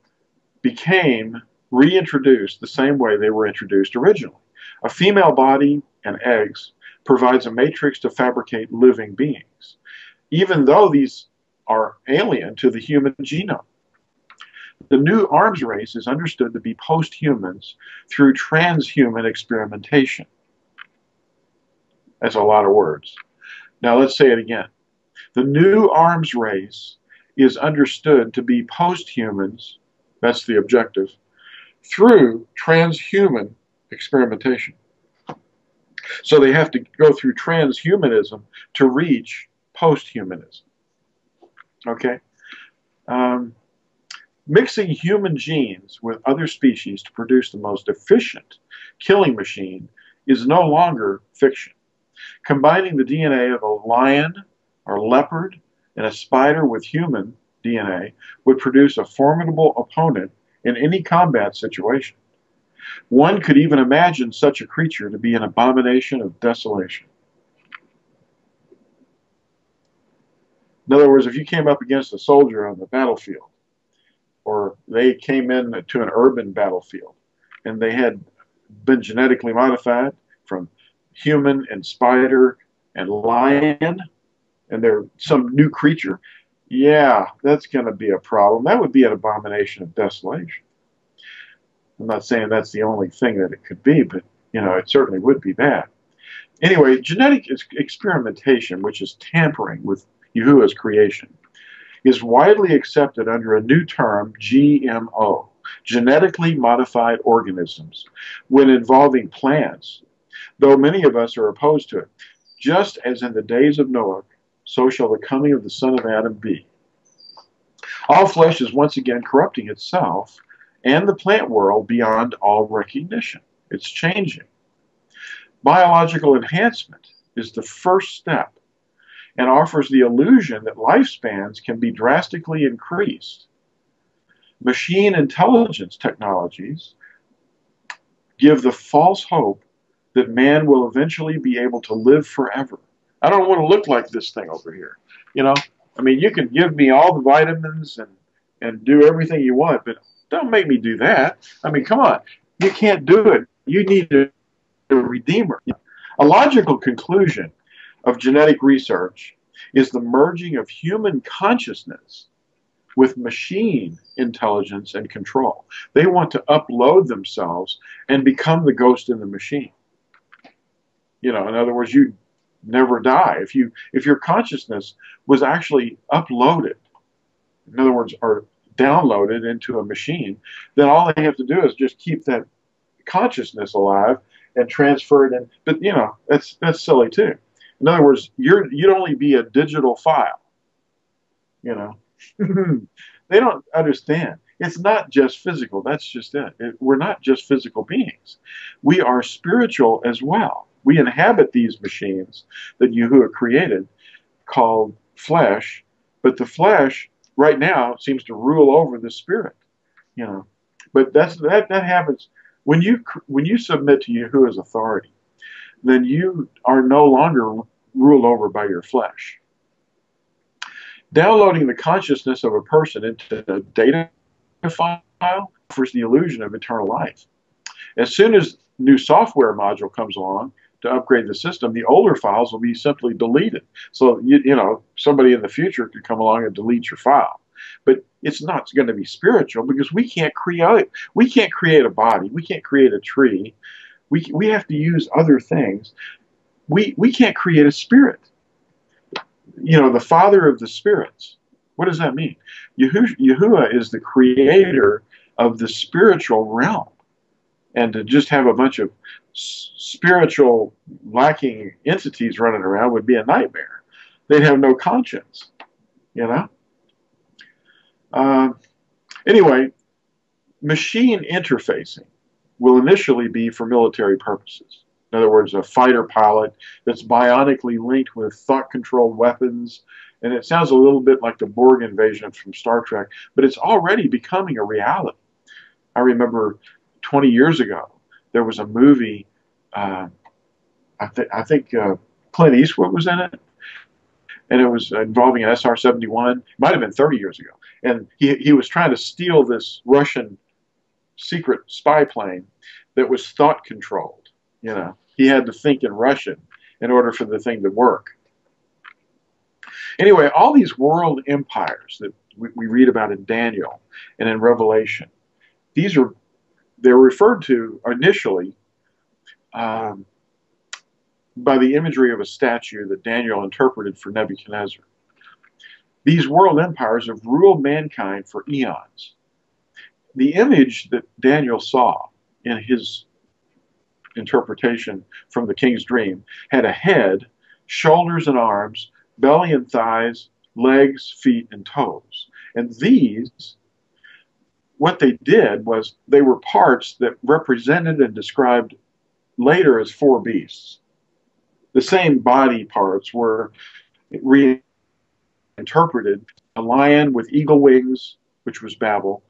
became reintroduced the same way they were introduced originally. A female body and eggs provides a matrix to fabricate living beings, even though these are alien to the human genome. The new arms race is understood to be post-humans through transhuman experimentation. That's a lot of words. Now let's say it again. The new arms race is understood to be post-humans, that's the objective, through transhuman experimentation. So they have to go through transhumanism to reach post-humanism. Okay? Mixing human genes with other species to produce the most efficient killing machine is no longer fiction. Combining the DNA of a lion or leopard and a spider with human DNA would produce a formidable opponent in any combat situation. One could even imagine such a creature to be an abomination of desolation. In other words, if you came up against a soldier on the battlefield, or they came in to an urban battlefield, and they had been genetically modified from human and spider and lion, and they're some new creature, yeah, that's going to be a problem. That would be an abomination of desolation. I'm not saying that's the only thing that it could be, but, you know, it certainly would be that. Anyway, genetic experimentation, which is tampering with Yahusha's creation, is widely accepted under a new term, GMO, genetically modified organisms, when involving plants, though many of us are opposed to it. Just as in the days of Noah, so shall the coming of the Son of Adam be. All flesh is once again corrupting itself and the plant world beyond all recognition. It's changing. Biological enhancement is the first step and offers the illusion that lifespans can be drastically increased. Machine intelligence technologies give the false hope that man will eventually be able to live forever. I don't want to look like this thing over here. You know, I mean, you can give me all the vitamins and do everything you want, but don't make me do that. I mean, come on. You can't do it. You need a redeemer. A logical conclusion of genetic research is the merging of human consciousness with machine intelligence and control. They want to upload themselves and become the ghost in the machine. You know, in other words, you never die. If your consciousness was actually uploaded, in other words, or downloaded into a machine, then all they have to do is just keep that consciousness alive and transfer it in. But you know, that's silly too. In other words, you'd only be a digital file. You know, they don't understand. It's not just physical. That's just it. We're not just physical beings. We are spiritual as well. We inhabit these machines that Yahuwah created, called flesh. But the flesh, right now, seems to rule over the spirit. You know, but that happens when you submit to Yahuwah's authority. Then you are no longer ruled over by your flesh. Downloading the consciousness of a person into a data file offers the illusion of eternal life. As soon as new software module comes along to upgrade the system, the older files will be simply deleted. So you know, somebody in the future could come along and delete your file. But it's not going to be spiritual because we can't create a body, we can't create a tree. We have to use other things. We can't create a spirit. You know, the father of the spirits. What does that mean? Yahuwah is the creator of the spiritual realm. And to just have a bunch of spiritual lacking entities running around would be a nightmare. They'd have no conscience, you know? Anyway, machine interfacing will initially be for military purposes. In other words, a fighter pilot that's bionically linked with thought-controlled weapons. And it sounds a little bit like the Borg invasion from Star Trek, but it's already becoming a reality. I remember 20 years ago, there was a movie, I think Clint Eastwood was in it, and it was involving an SR-71. It might have been 30 years ago. And he was trying to steal this Russian secret spy plane that was thought-controlled. You know, he had to think in Russian in order for the thing to work. Anyway, all these world empires that we read about in Daniel and in Revelation, they're referred to initially by the imagery of a statue that Daniel interpreted for Nebuchadnezzar. These world empires have ruled mankind for eons. The image that Daniel saw in his interpretation from the king's dream had a head, shoulders and arms, belly and thighs, legs, feet, and toes. And these, what they did was they were parts that represented and described later as four beasts. The same body parts were reinterpreted: a lion with eagle wings, which was Babel,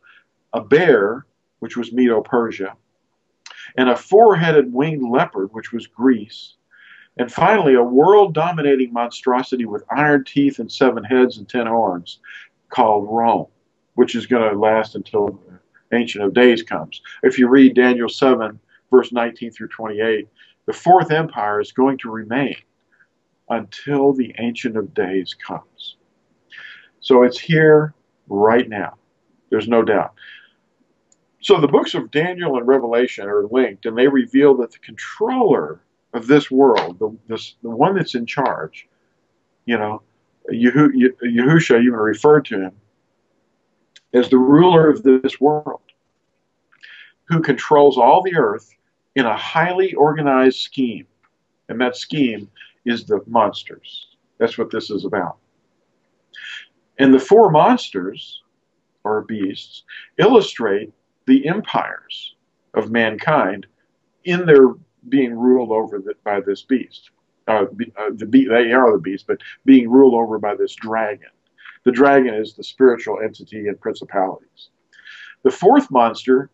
a bear, which was Medo-Persia, and a four-headed winged leopard, which was Greece, and finally a world-dominating monstrosity with iron teeth and 7 heads and 10 horns called Rome, which is going to last until the Ancient of Days comes. If you read Daniel 7, verse 19 through 28, the fourth empire is going to remain until the Ancient of Days comes. So it's here right now. There's no doubt. So the books of Daniel and Revelation are linked, and they reveal that the controller of this world, the one that's in charge, you know, Yahusha even referred to him as the ruler of this world, who controls all the earth in a highly organized scheme. And that scheme is the monsters. That's what this is about. And the four monsters, or beasts, illustrate the empires of mankind in their being ruled over by this beast. They are the beast, but being ruled over by this dragon. The dragon is the spiritual entity and principalities. The fourth monster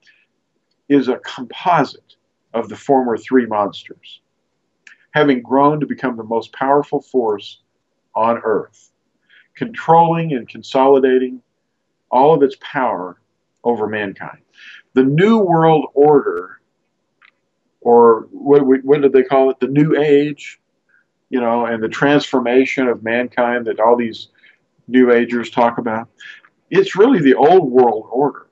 is a composite of the former three monsters, having grown to become the most powerful force on earth, controlling and consolidating all of its power over mankind. The New World Order, or what did they call it? The New Age, you know, and the transformation of mankind that all these New Agers talk about. It's really the old world order.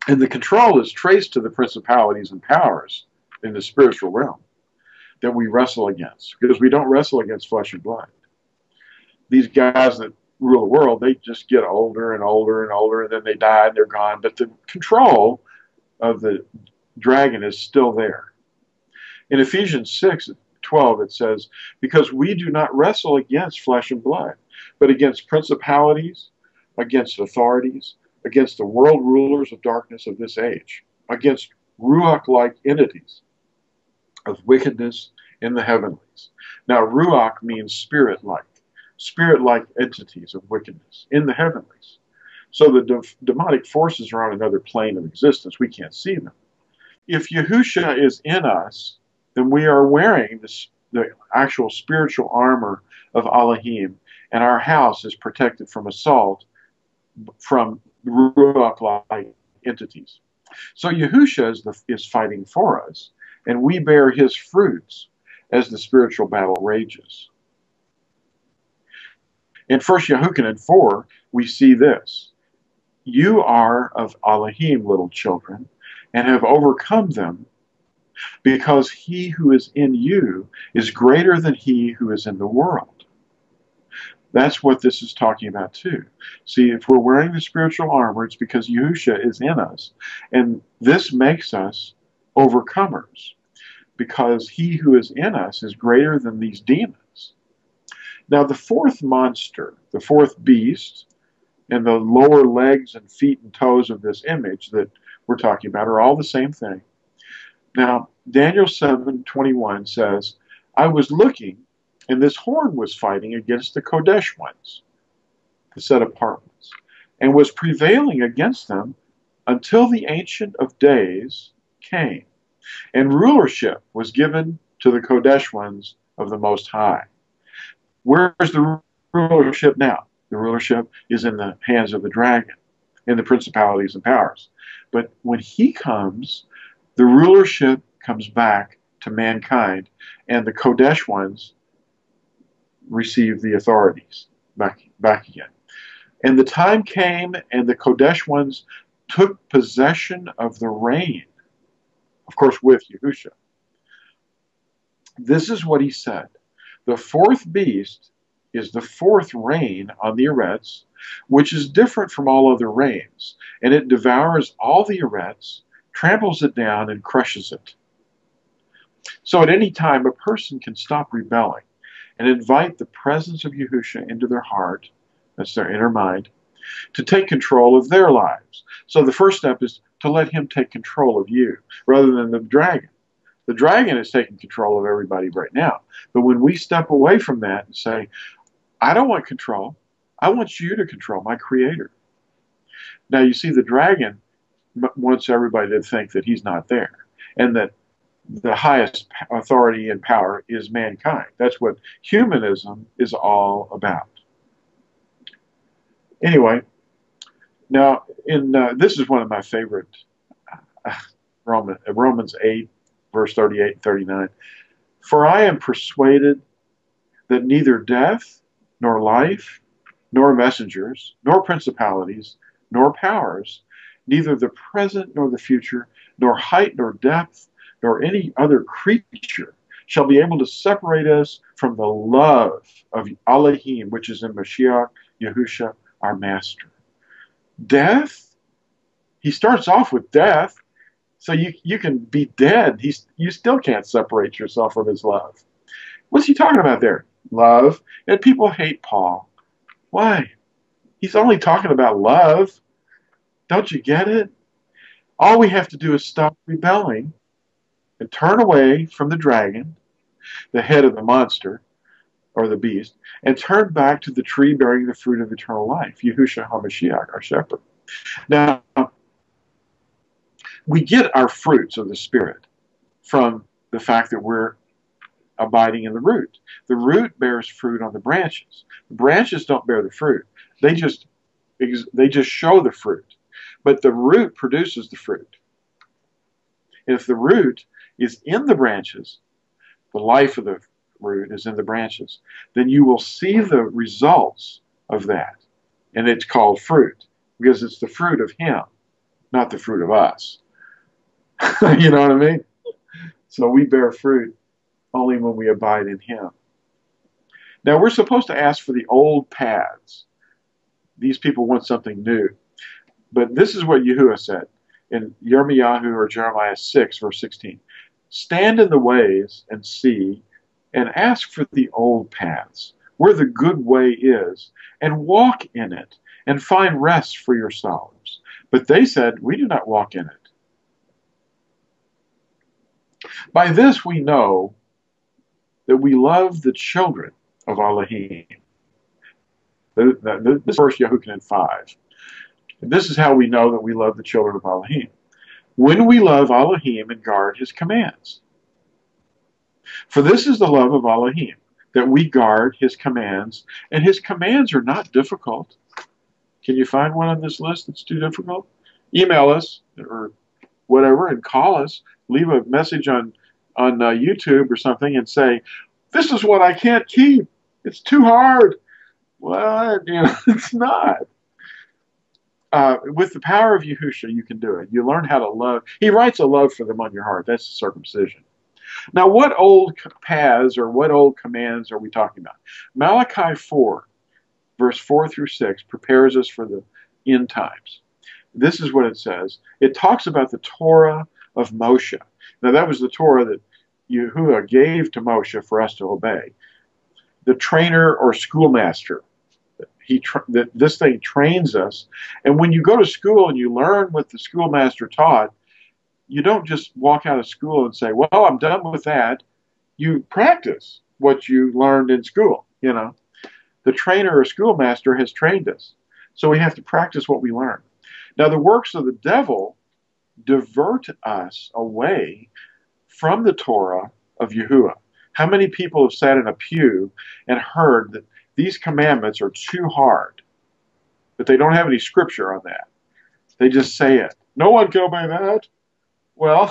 And the control is traced to the principalities and powers in the spiritual realm that we wrestle against, because we don't wrestle against flesh and blood. These guys that rule the world, they just get older and older and older, and then they die and they're gone. But the control of the dragon is still there. In Ephesians 6:12, it says, because we do not wrestle against flesh and blood, but against principalities, against authorities, against the world rulers of darkness of this age, against Ruach-like entities of wickedness in the heavenlies. Now, Ruach means spirit-like entities of wickedness in the heavenlies. So the demonic forces are on another plane of existence. We can't see them. If Yahusha is in us, then we are wearing the actual spiritual armor of Elohim, and our house is protected from assault from Ruach-like entities. So Yahusha is fighting for us, and we bear his fruits as the spiritual battle rages. In 1 Yehukanan 4, we see this. You are of Elohim, little children, and have overcome them, because he who is in you is greater than he who is in the world. That's what this is talking about too. See, if we're wearing the spiritual armor, it's because Yahusha is in us. And this makes us overcomers, because he who is in us is greater than these demons. Now, the fourth monster, the fourth beast, and the lower legs and feet and toes of this image that we're talking about are all the same thing. Now, Daniel 7:21 says, I was looking, and this horn was fighting against the Kodesh ones, the set apart ones, and was prevailing against them until the Ancient of Days came, and rulership was given to the Kodesh ones of the Most High. Where's the rulership now? The rulership is in the hands of the dragon, in the principalities and powers. But when he comes, the rulership comes back to mankind, and the Kodesh ones receive the authorities back again. And the time came, and the Kodesh ones took possession of the reign, of course with Yahusha. This is what he said. The fourth beast is the fourth reign on the Eretz, which is different from all other reigns, and it devours all the Eretz, tramples it down, and crushes it. So at any time, a person can stop rebelling and invite the presence of Yahusha into their heart, that's their inner mind, to take control of their lives. So the first step is to let him take control of you, rather than the dragon. The dragon is taking control of everybody right now. But when we step away from that and say, I don't want control, I want you to control, my creator. Now you see, the dragon wants everybody to think that he's not there, and that the highest authority and power is mankind. That's what humanism is all about. Anyway, now this is one of my favorite, Romans 8, verse 38 and 39. For I am persuaded that neither death, nor life, nor messengers, nor principalities, nor powers, neither the present nor the future, nor height nor depth, nor any other creature shall be able to separate us from the love of Elohim, which is in Mashiach, Yahusha, our Master. Death? He starts off with death, so you can be dead. You still can't separate yourself from his love. What's he talking about there? Love. And people hate Paul. Why? He's only talking about love. Don't you get it? All we have to do is stop rebelling and turn away from the dragon, the head of the monster, or the beast, and turn back to the tree bearing the fruit of eternal life, Yahusha HaMashiach, our shepherd. Now, we get our fruits of the Spirit from the fact that we're abiding in the root. The root bears fruit on the branches. The branches don't bear the fruit. They just show the fruit. But the root produces the fruit. And if the root is in the branches, the life of the root is in the branches, then you will see the results of that. And it's called fruit, because it's the fruit of him, not the fruit of us. You know what I mean? So we bear fruit only when we abide in him. Now we're supposed to ask for the old paths. These people want something new. But this is what Yahuwah said in Yirmiyahu or Jeremiah 6, verse 16. Stand in the ways and see, and ask for the old paths, where the good way is, and walk in it, and find rest for your souls. But they said, we do not walk in it. By this we know that we love the children of Elohim. This verse, Yehukanan 5. And this is how we know that we love the children of Elohim. When we love Elohim and guard his commands. For this is the love of Elohim, that we guard his commands, and his commands are not difficult. Can you find one on this list that's too difficult? Email us or whatever and call us. Leave a message on YouTube or something and say, this is what I can't keep. It's too hard. Well, it's not. With the power of Yahusha, you can do it. You learn how to love. He writes a love for them on your heart. That's circumcision. Now, what old paths or what old commands are we talking about? Malachi 4, verse 4 through 6, prepares us for the end times. This is what it says. It talks about the Torah of Moshe. Now, that was the Torah that Yahuwah gave to Moshe for us to obey. The trainer or schoolmaster. This thing trains us. And when you go to school and you learn what the schoolmaster taught, you don't just walk out of school and say, well, I'm done with that. You practice what you learned in school, you know. The trainer or schoolmaster has trained us. So we have to practice what we learn. Now, the works of the devil divert us away from the Torah of Yahuwah. How many people have sat in a pew and heard that these commandments are too hard, but they don't have any scripture on that? They just say it. No one can obey that. Well,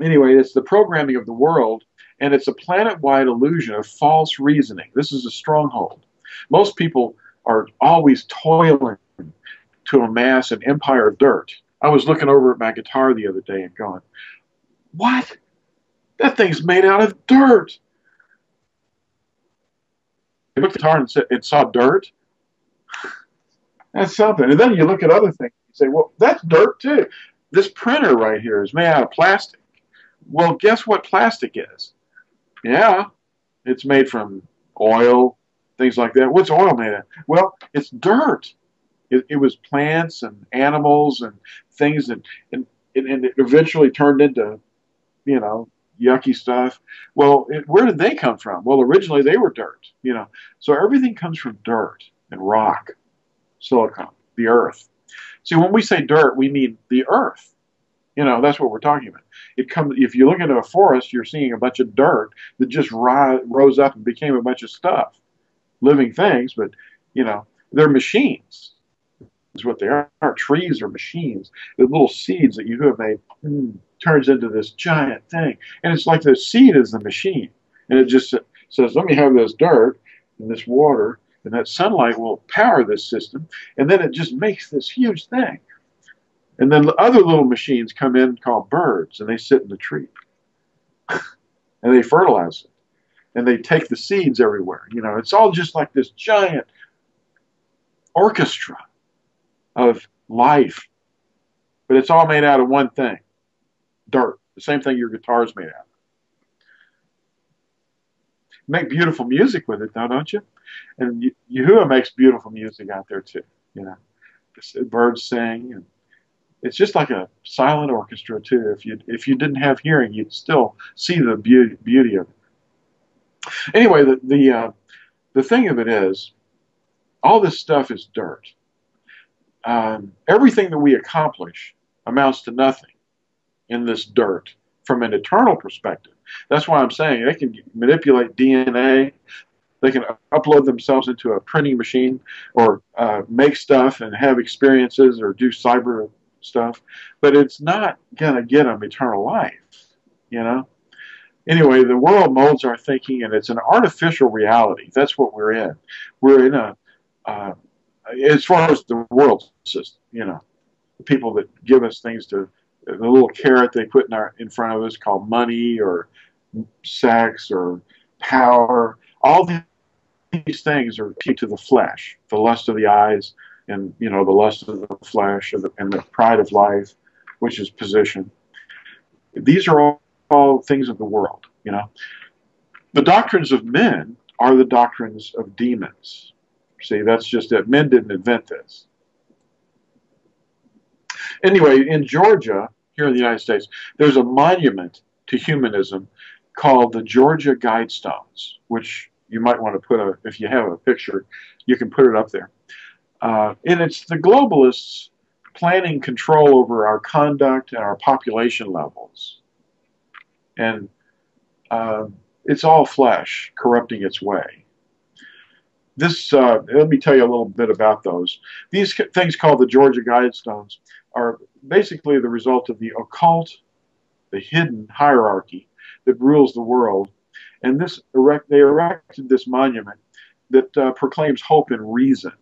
anyway, it's the programming of the world, and it's a planet-wide illusion of false reasoning. This is a stronghold. Most people are always toiling to amass an empire of dirt. I was looking over at my guitar the other day and going, what? That thing's made out of dirt. I looked at the guitar and it saw dirt. That's something. And then you look at other things and say, well, that's dirt too. This printer right here is made out of plastic. Well, guess what plastic is? Yeah, it's made from oil, things like that. What's oil made of? Well, it's dirt. It was plants and animals and things, and it eventually turned into, you know, yucky stuff. Well, where did they come from? Well, originally they were dirt, you know. So everything comes from dirt and rock, silicon, the earth. See, when we say dirt, we mean the earth. You know, that's what we're talking about. It comes. If you look into a forest, you're seeing a bunch of dirt that just rose up and became a bunch of stuff, living things. But you know, they're machines. Is what they are. Trees are machines. The little seeds that you have made turns into this giant thing, and it's like the seed is the machine, and it just says, "Let me have this dirt and this water, And that sunlight will power this system, and then it just makes this huge thing. And then the other little machines come in called birds, and they sit in the tree. And they fertilize it. And they take the seeds everywhere. You know, it's all just like this giant orchestra of life. But it's all made out of one thing, dirt. The same thing your guitar is made out of. You make beautiful music with it, though, don't you? And Yahuwah makes beautiful music out there, too. You know, the birds sing, and it's just like a silent orchestra too. If you didn't have hearing, you'd still see the beauty of it. Anyway, the thing of it is, all this stuff is dirt. Everything that we accomplish amounts to nothing in this dirt from an eternal perspective. That's why I'm saying they can manipulate DNA. They can upload themselves into a printing machine, or make stuff and have experiences, or do cyber stuff, but it's not gonna get them eternal life, you know. Anyway, the world molds our thinking, and it's an artificial reality. That's what we're in. We're in a, as far as the world system, you know, the people that give us things to, the little carrot they put in front of us called money or sex or power. All these things are key to the flesh, the lust of the eyes, and, you know, the lust of the flesh, and the pride of life, which is position. These are all things of the world, you know. The doctrines of men are the doctrines of demons. See, that's just it. Men didn't invent this. Anyway, in Georgia, here in the United States, there's a monument to humanism called the Georgia Guidestones, which you might want to put if you have a picture, you can put it up there. And it's the globalists planning control over our conduct and our population levels. And it's all flesh corrupting its way. This, let me tell you a little bit about those. These things called the Georgia Guidestones are basically the result of the occult, the hidden hierarchy that rules the world. And they erected this monument that proclaims hope and reason,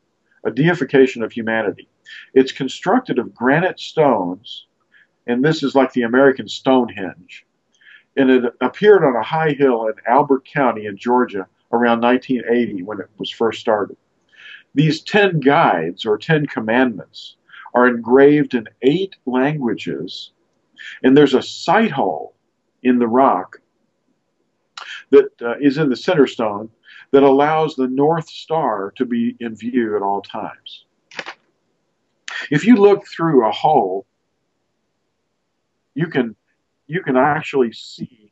a deification of humanity. It's constructed of granite stones, and this is like the American Stonehenge. And it appeared on a high hill in Albert County in Georgia around 1980 when it was first started. These 10 guides, or 10 commandments, are engraved in 8 languages, and there's a sight hole in the rock that is in the center stone that allows the North Star to be in view at all times. If you look through a hole, you can actually see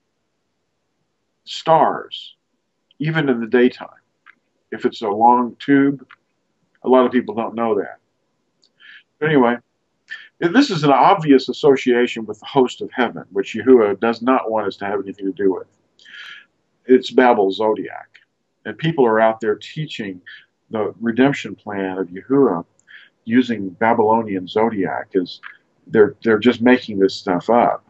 stars, even in the daytime. If it's a long tube, a lot of people don't know that. But anyway, this is an obvious association with the host of heaven, which Yahuwah does not want us to have anything to do with. It's Babel's zodiac. And people are out there teaching the redemption plan of Yahuwah using Babylonian zodiac. They're just making this stuff up.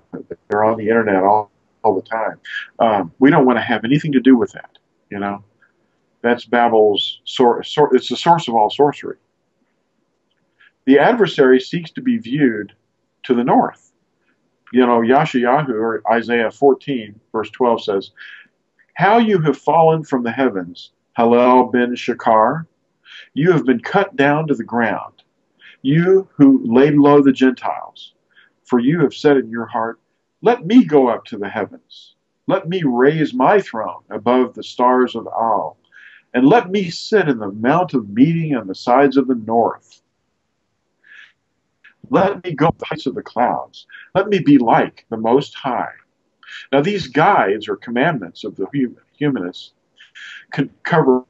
They're on the internet all the time. We don't want to have anything to do with that, you know. That's Babel's source. It's the source of all sorcery. The adversary seeks to be viewed to the north. You know, Yashayahu, or Isaiah 14, verse 12 says, "How you have fallen from the heavens, Hallel ben Shakar. You have been cut down to the ground, you who laid low the Gentiles. For you have said in your heart, let me go up to the heavens. Let me raise my throne above the stars of Al, and let me sit in the mount of meeting on the sides of the north. Let me go to the heights of the clouds. Let me be like the Most High." Now, these guides or commandments of the humanists can cover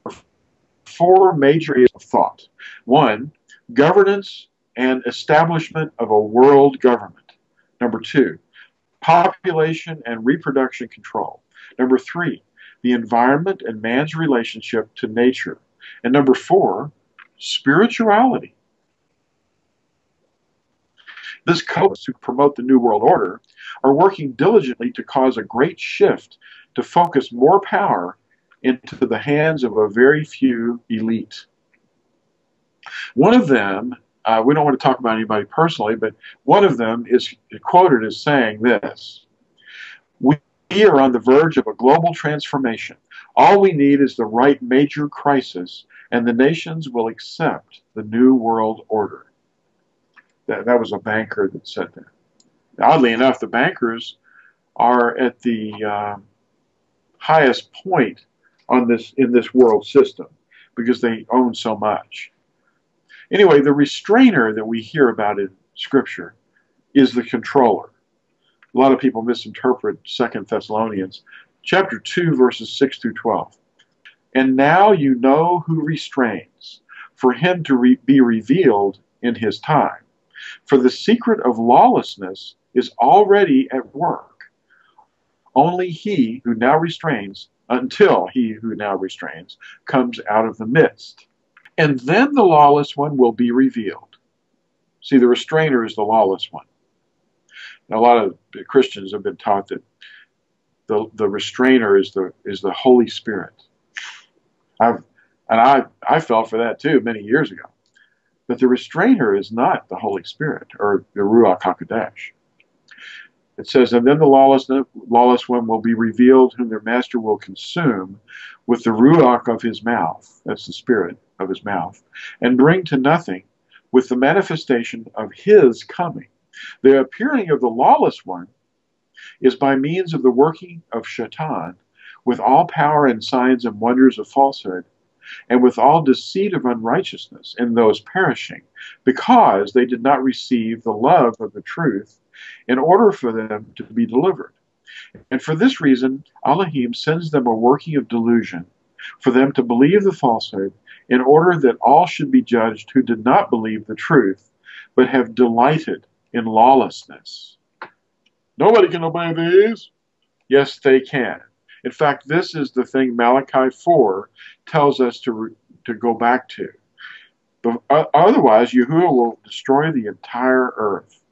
4 major areas of thought. 1, governance and establishment of a world government. Number 2, population and reproduction control. Number 3, the environment and man's relationship to nature. And number 4, spirituality. This cults who promote the New World Order are working diligently to cause a great shift to focus more power into the hands of a very few elite. One of them, we don't want to talk about anybody personally, but one of them is quoted as saying this: "We are on the verge of a global transformation. All we need is the right major crisis, and the nations will accept the new world order." That was a banker that said that. Oddly enough, the bankers are at the highest point in this world system because they own so much. Anyway, the restrainer that we hear about in Scripture is the controller. A lot of people misinterpret 2 Thessalonians chapter 2, verses 6 through 12. "And now you know who restrains, for him to be revealed in his time. For the secret of lawlessness is already at work. Only he who now restrains, until he who now restrains comes out of the midst. And then the lawless one will be revealed." See, the restrainer is the lawless one. Now, a lot of Christians have been taught that the restrainer is the Holy Spirit. I fell for that too many years ago. But the restrainer is not the Holy Spirit or the Ruach HaKodesh. It says, "And then the lawless one will be revealed, whom their master will consume with the Ruach of his mouth," that's the spirit of his mouth, "and bring to nothing with the manifestation of his coming. The appearing of the lawless one is by means of the working of Shaitan, with all power and signs and wonders of falsehood, and with all deceit of unrighteousness in those perishing, because they did not receive the love of the truth in order for them to be delivered. And for this reason, Elohim sends them a working of delusion, for them to believe the falsehood, in order that all should be judged who did not believe the truth, but have delighted in lawlessness." Nobody can obey these. Yes, they can. In fact, this is the thing Malachi 4 tells us to go back to. But otherwise, Yahuwah will destroy the entire earth.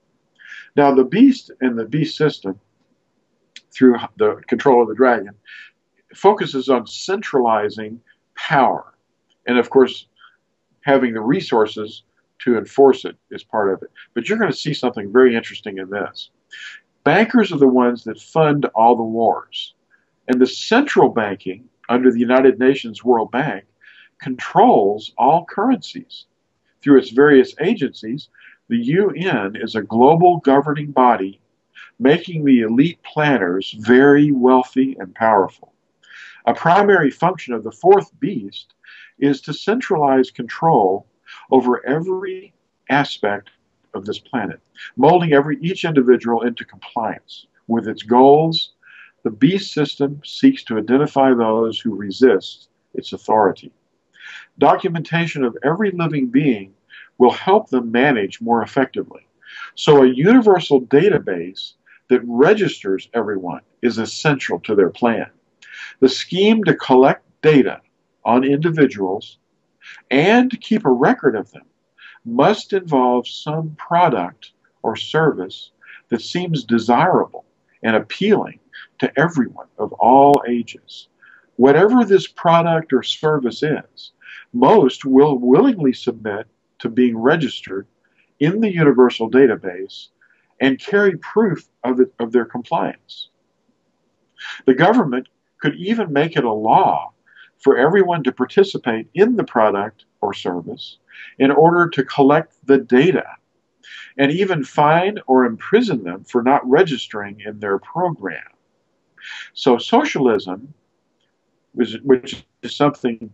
Now, the beast and the beast system, through the control of the dragon, focuses on centralizing power. And of course, having the resources to enforce it is part of it. But you're going to see something very interesting in this. Bankers are the ones that fund all the wars. And the central banking under the United Nations World Bank controls all currencies. Through its various agencies, the UN is a global governing body, making the elite planners very wealthy and powerful. A primary function of the fourth beast is to centralize control over every aspect of this planet, molding each individual into compliance with its goals. The beast system seeks to identify those who resist its authority. Documentation of every living being will help them manage more effectively. So a universal database that registers everyone is essential to their plan. The scheme to collect data on individuals and to keep a record of them must involve some product or service that seems desirable and appealing to everyone of all ages. Whatever this product or service is, most will willingly submit to being registered in the universal database and carry proof of their compliance. The government could even make it a law for everyone to participate in the product or service in order to collect the data, and even fine or imprison them for not registering in their program. So socialism, which is something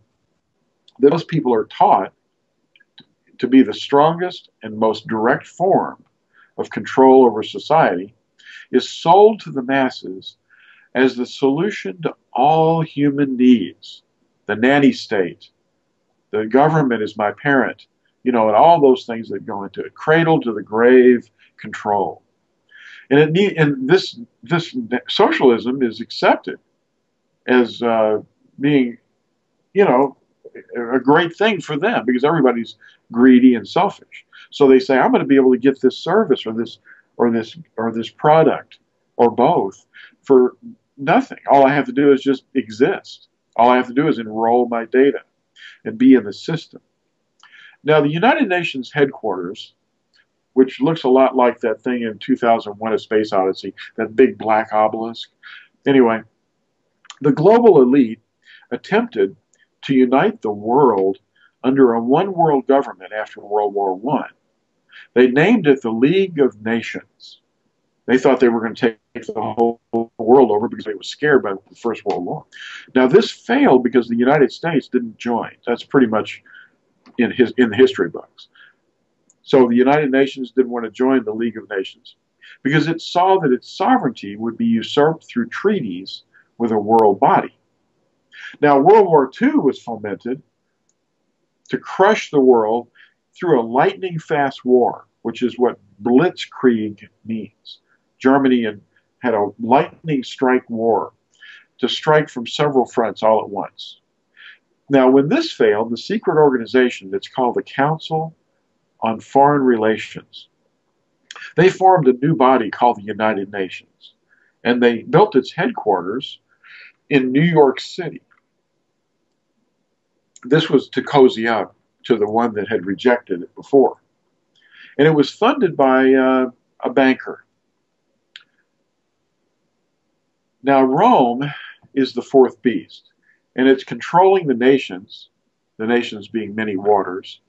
that most people are taught to be the strongest and most direct form of control over society, is sold to the masses as the solution to all human needs. The nanny state, the government is my parent, and all those things that go into it. Cradle to the grave control. And this socialism is accepted as being, a great thing for them because everybody's greedy and selfish. So they say, I'm going to be able to get this service or this product or both for nothing. All I have to do is just exist. All I have to do is enroll my data and be in the system. Now, the United Nations headquarters, which looks a lot like that thing in 2001: A Space Odyssey, that big black obelisk. Anyway, the global elite attempted to unite the world under a one-world government after World War I. They named it the League of Nations. They thought they were going to take the whole world over because they were scared by the First World War. Now, this failed because the United States didn't join. That's pretty much in the history books. So the United Nations didn't want to join the League of Nations because it saw that its sovereignty would be usurped through treaties with a world body. Now, World War II was fomented to crush the world through a lightning-fast war, which is what blitzkrieg means. Germany had a lightning strike war to strike from several fronts all at once. Now, when this failed, the secret organization that's called the Council on Foreign Relations, they formed a new body called the United Nations, and they built its headquarters in New York City. This was to cozy up to the one that had rejected it before. And it was funded by a banker. Now, Rome is the fourth beast, and it's controlling the nations being many waters,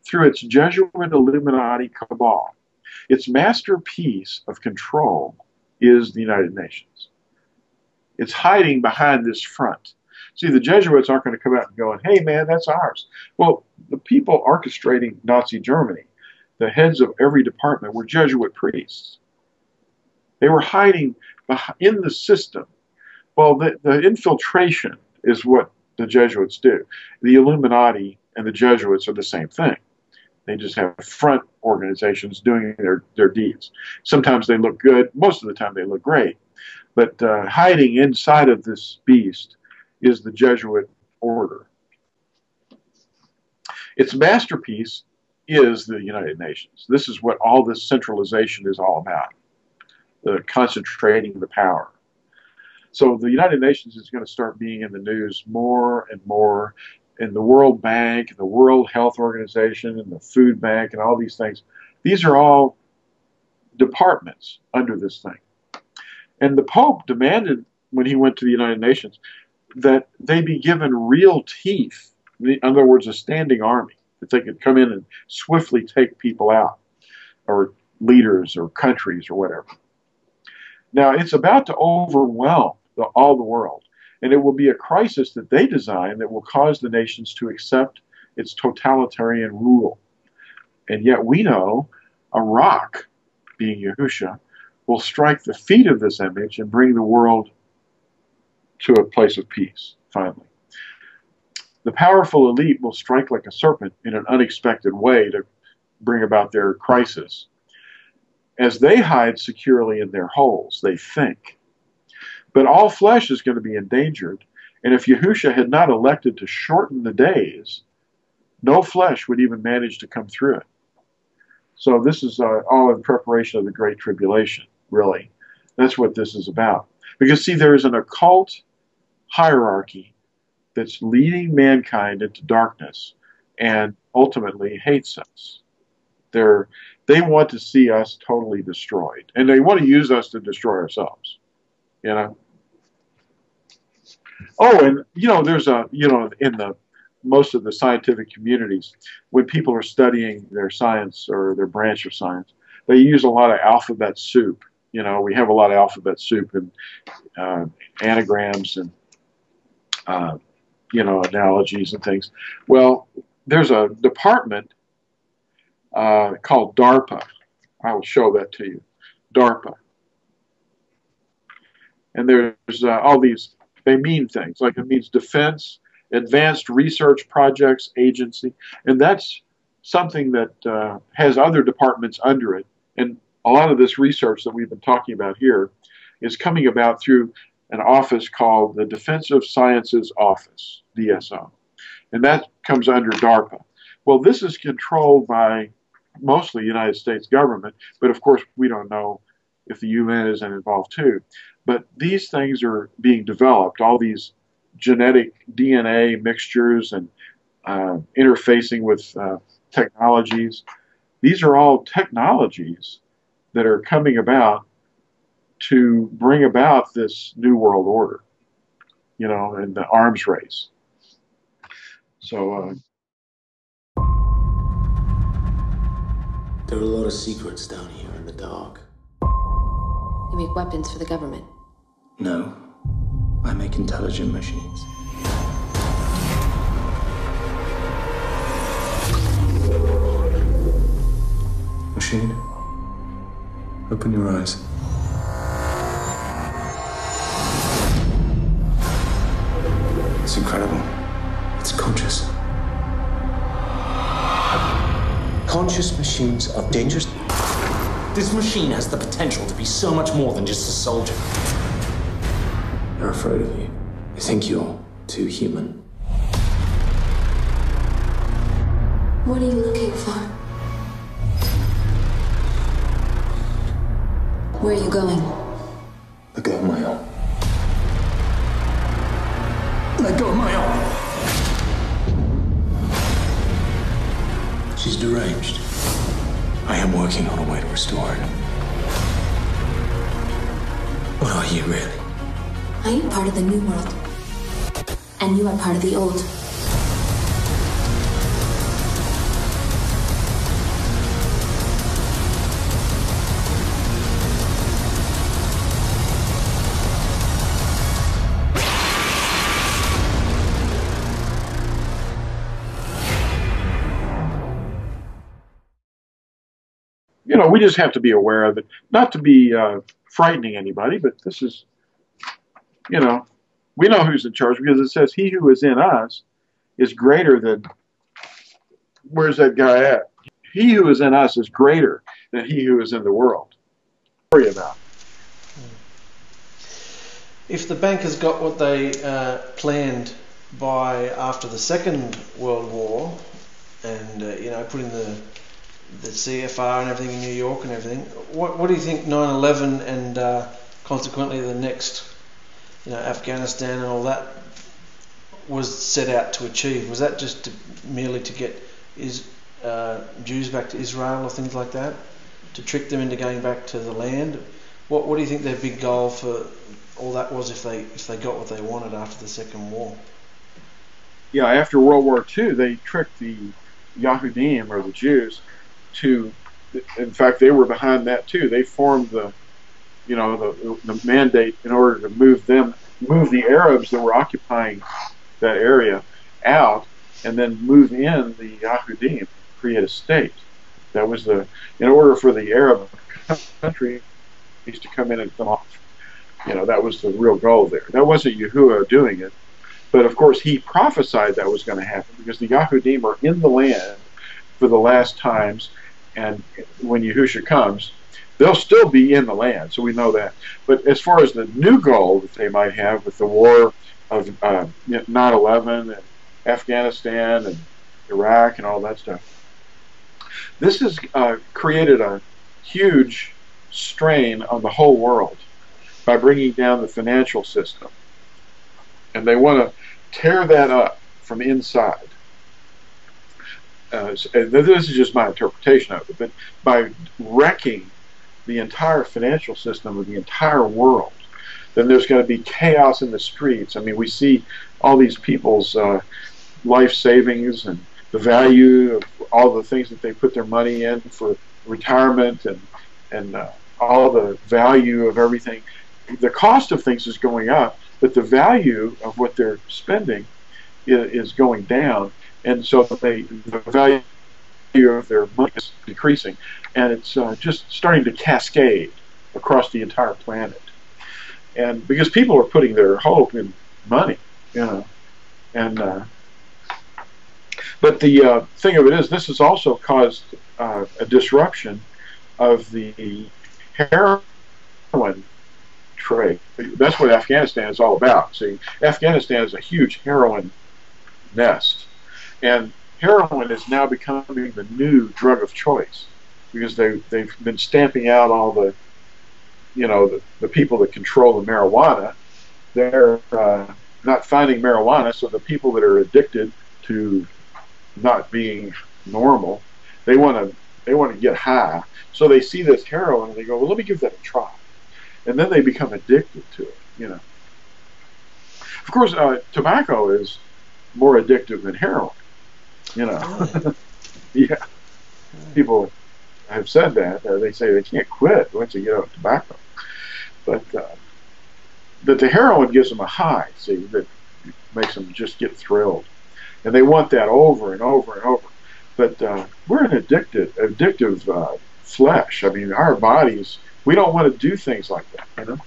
through its Jesuit Illuminati cabal. Its masterpiece of control is the United Nations. It's hiding behind this front. See, the Jesuits aren't going to come out and go, hey, man, that's ours. Well, the people orchestrating Nazi Germany, the heads of every department, were Jesuit priests. They were hiding in the system. Well, the infiltration is what the Jesuits do. The Illuminati and the Jesuits are the same thing. They just have front organizations doing their deeds. Sometimes they look good. Most of the time they look great. But hiding inside of this beast is the Jesuit order. Its masterpiece is the United Nations. This is what all this centralization is all about, the concentrating the power. So the United Nations is going to start being in the news more and more, and the World Bank, and the World Health Organization, and the Food Bank, and all these things. These are all departments under this thing. And the Pope demanded, when he went to the United Nations, that they be given real teeth. In other words, a standing army, that they could come in and swiftly take people out, or leaders, or countries, or whatever. Now, it's about to overwhelm all the world, and it will be a crisis that they design that will cause the nations to accept its totalitarian rule. And yet we know a rock, being Yahusha, will strike the feet of this image and bring the world to a place of peace, finally. The powerful elite will strike like a serpent in an unexpected way to bring about their crisis. As they hide securely in their holes, they think. But all flesh is going to be endangered, and if Yahusha had not elected to shorten the days, no flesh would even manage to come through it. So this is all in preparation of the Great Tribulation, really. That's what this is about. Because, see, there is an occult hierarchy that's leading mankind into darkness and ultimately hates us. They want to see us totally destroyed, and they want to use us to destroy ourselves, you know. Oh, and, you know, there's in most of the scientific communities, when people are studying their science or their branch of science, they use a lot of alphabet soup. You know, we have a lot of alphabet soup and anagrams and, you know, analogies and things. Well, there's a department called DARPA. I will show that to you. DARPA. And there's all these, they mean things. Like it means Defense, Advanced Research Projects Agency. And that's something that has other departments under it. And a lot of this research that we've been talking about here is coming about through an office called the Defensive Sciences Office, DSO. And that comes under DARPA. Well, this is controlled by mostly the United States government, but of course we don't know if the UN isn't involved too. But these things are being developed, all these genetic DNA mixtures and interfacing with technologies. These are all technologies that are coming about to bring about this new world order, you know, and the arms race. So, there are a lot of secrets down here in the dark. You make weapons for the government? No, I make intelligent machines. Machine, open your eyes. It's incredible. It's conscious. Conscious machines are dangerous. This machine has the potential to be so much more than just a soldier. They're afraid of you. They think you're too human. What are you looking for? Where are you going? Let go of my arm. Let go of my arm! She's deranged. I am working on a way to restore her. What are you, really? I am part of the new world. And you are part of the old. you know, we just have to be aware of it, not to be frightening anybody, but this is, you know, we know who's in charge because it says he who is in us is greater than, where's that guy at? He who is in us is greater than he who is in the world. Worry about. If the bankers got what they planned by after the Second World War, and you know, putting the CFR and everything in New York and everything, what do you think 9/11 and consequently the next, you know, Afghanistan and all that was set out to achieve? Was that just merely to get Jews back to Israel or things like that, to trick them into going back to the land? What do you think their big goal for all that was, if they got what they wanted after the Second War? Yeah, after World War II, they tricked the Yahudim, or the Jews, to, in fact, they were behind that too. They formed the, you know, the mandate in order to move the Arabs that were occupying that area out, and then move in the Yahudim, create a state. That was in order for the Arab countries to come in and come off. You know, that was the real goal there. That wasn't Yahuwah doing it, but of course he prophesied that was going to happen, because the Yahudim are in the land for the last times, and when Yahusha comes, they'll still be in the land, so we know that. But as far as the new goal that they might have with the war of 9/11 and Afghanistan and Iraq and all that stuff, this has created a huge strain on the whole world by bringing down the financial system. And they want to tear that up from inside. And this is just my interpretation of it, but by wrecking the entire financial system of the entire world, then there's going to be chaos in the streets. I mean, we see all these people's life savings and the value of all the things that they put their money in for retirement, and all the value of everything. The cost of things is going up, but the value of what they're spending is going down, and so the value of their money is decreasing, and it's just starting to cascade across the entire planet. And because people are putting their hope in money, you know, and but the thing of it is, this has also caused a disruption of the heroin trade. That's what Afghanistan is all about. See, Afghanistan is a huge heroin nest, and heroin is now becoming the new drug of choice, because they've been stamping out all the, you know, the people that control the marijuana. They're not finding marijuana, so the people that are addicted to not being normal. They want to get high. So they see this heroin and they go, well, let me give that a try. And then they become addicted to it, you know. Of course, tobacco is more addictive than heroin, you know. Yeah. People have said that. They say they can't quit once you get off tobacco. But the heroin gives them a high, see, that makes them just get thrilled. And they want that over and over and over. But we're an addictive flesh. I mean, our bodies, we don't want to do things like that, you know.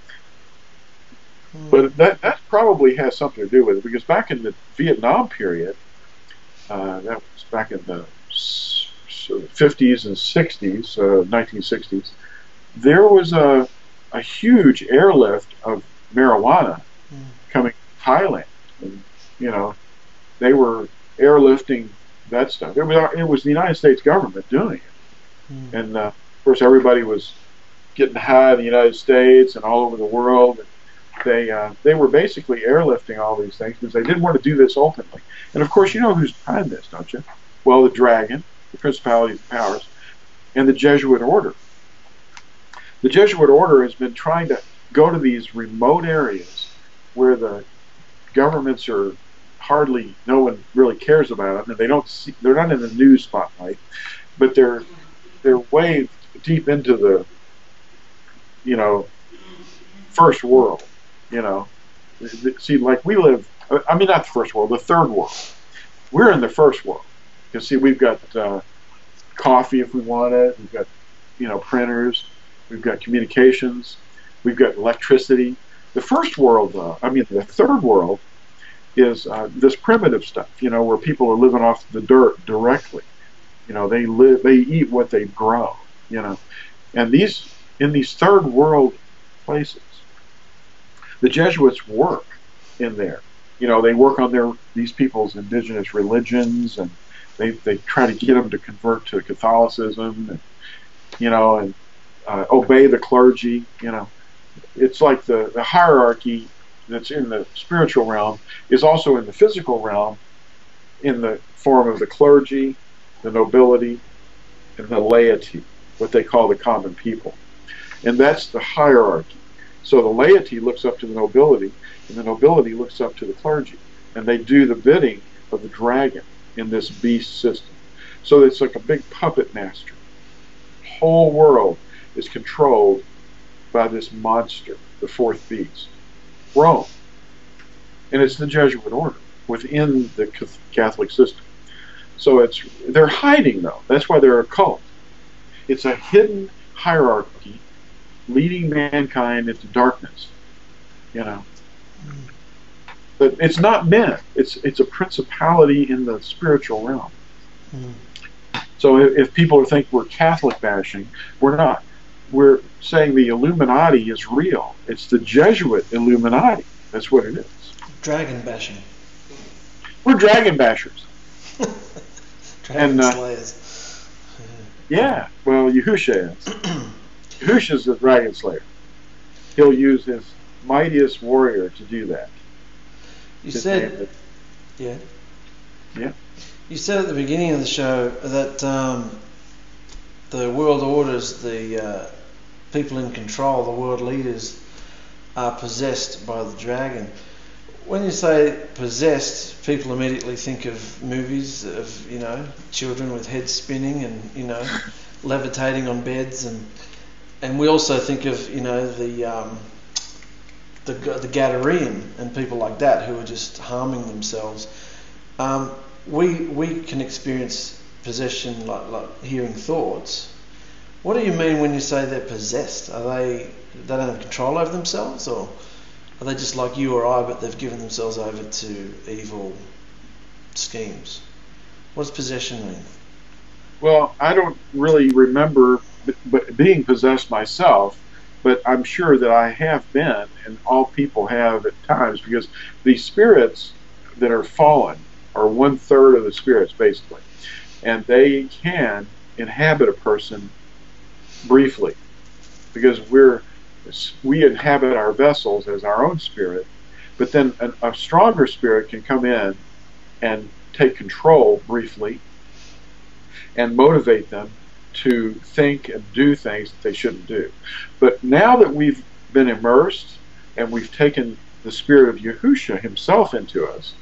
But that probably has something to do with it, because back in the Vietnam period, that was back in the 50s and 60s, 1960s, there was a huge airlift of marijuana coming to Thailand. And, you know, they were airlifting that stuff. It was the United States government doing it. And, of course, everybody was getting high in the United States and all over the world. And they were basically airlifting all these things because they didn't want to do this openly. And, of course, you know who's behind this, don't you? Well, the dragon, the principalities and powers, and the Jesuit order. The Jesuit order has been trying to go to these remote areas where the governments are hardly, no one really cares about them, and they're not in the news spotlight, but they're way deep into the, you know, first world, you know. See, like we live, I mean, not the first world, the third world. We're in the first world. You see, we've got coffee if we want it. We've got, you know, printers. We've got communications. We've got electricity. The first world, the third world is this primitive stuff, you know, where people are living off the dirt directly. You know, they eat what they grow, you know. And in these third world places, the Jesuits work in there. You know, they work on these people's indigenous religions, and they try to get them to convert to Catholicism, and, you know, and obey the clergy. You know, it's like the hierarchy that's in the spiritual realm is also in the physical realm, in the form of the clergy, the nobility, and the laity, what they call the common people. And that's the hierarchy. So the laity looks up to the nobility, and the nobility looks up to the clergy. And they do the bidding of the dragon in this beast system. So it's like a big puppet master. The whole world is controlled by this monster, the fourth beast, Rome. And it's the Jesuit order within the Catholic system. So they're hiding, though. That's why they're a cult. It's a hidden hierarchy leading mankind into darkness, you know. But it's not men. It's a principality in the spiritual realm. So if people think we're Catholic bashing, we're not. We're saying the Illuminati is real. It's the Jesuit Illuminati. That's what it is. Dragon bashing. We're dragon bashers. Dragon slayers. Yeah, well, Yahusha is. Yahusha's the dragon slayer. He'll use his mightiest warrior to do that. You said, yeah. You said at the beginning of the show that the world orders, the people in control, the world leaders, are possessed by the dragon. When you say possessed, people immediately think of movies of, you know, children with heads spinning and, you know, levitating on beds, and we also think of, you know, the Gadarene and people like that who are just harming themselves. We can experience possession like hearing thoughts. What do you mean when you say they're possessed? Are they don't have control over themselves, or are they just like you or I, but they've given themselves over to evil schemes? What does possession mean? Well, I don't really remember being possessed myself, but I'm sure that I have been, and all people have at times, because these spirits that are fallen are 1/3 of the spirits, basically. And they can inhabit a person briefly, because we inhabit our vessels as our own spirit, but then a stronger spirit can come in and take control briefly, and motivate them to think and do things that they shouldn't do. But now that we've been immersed and we've taken the spirit of Yahusha himself into us,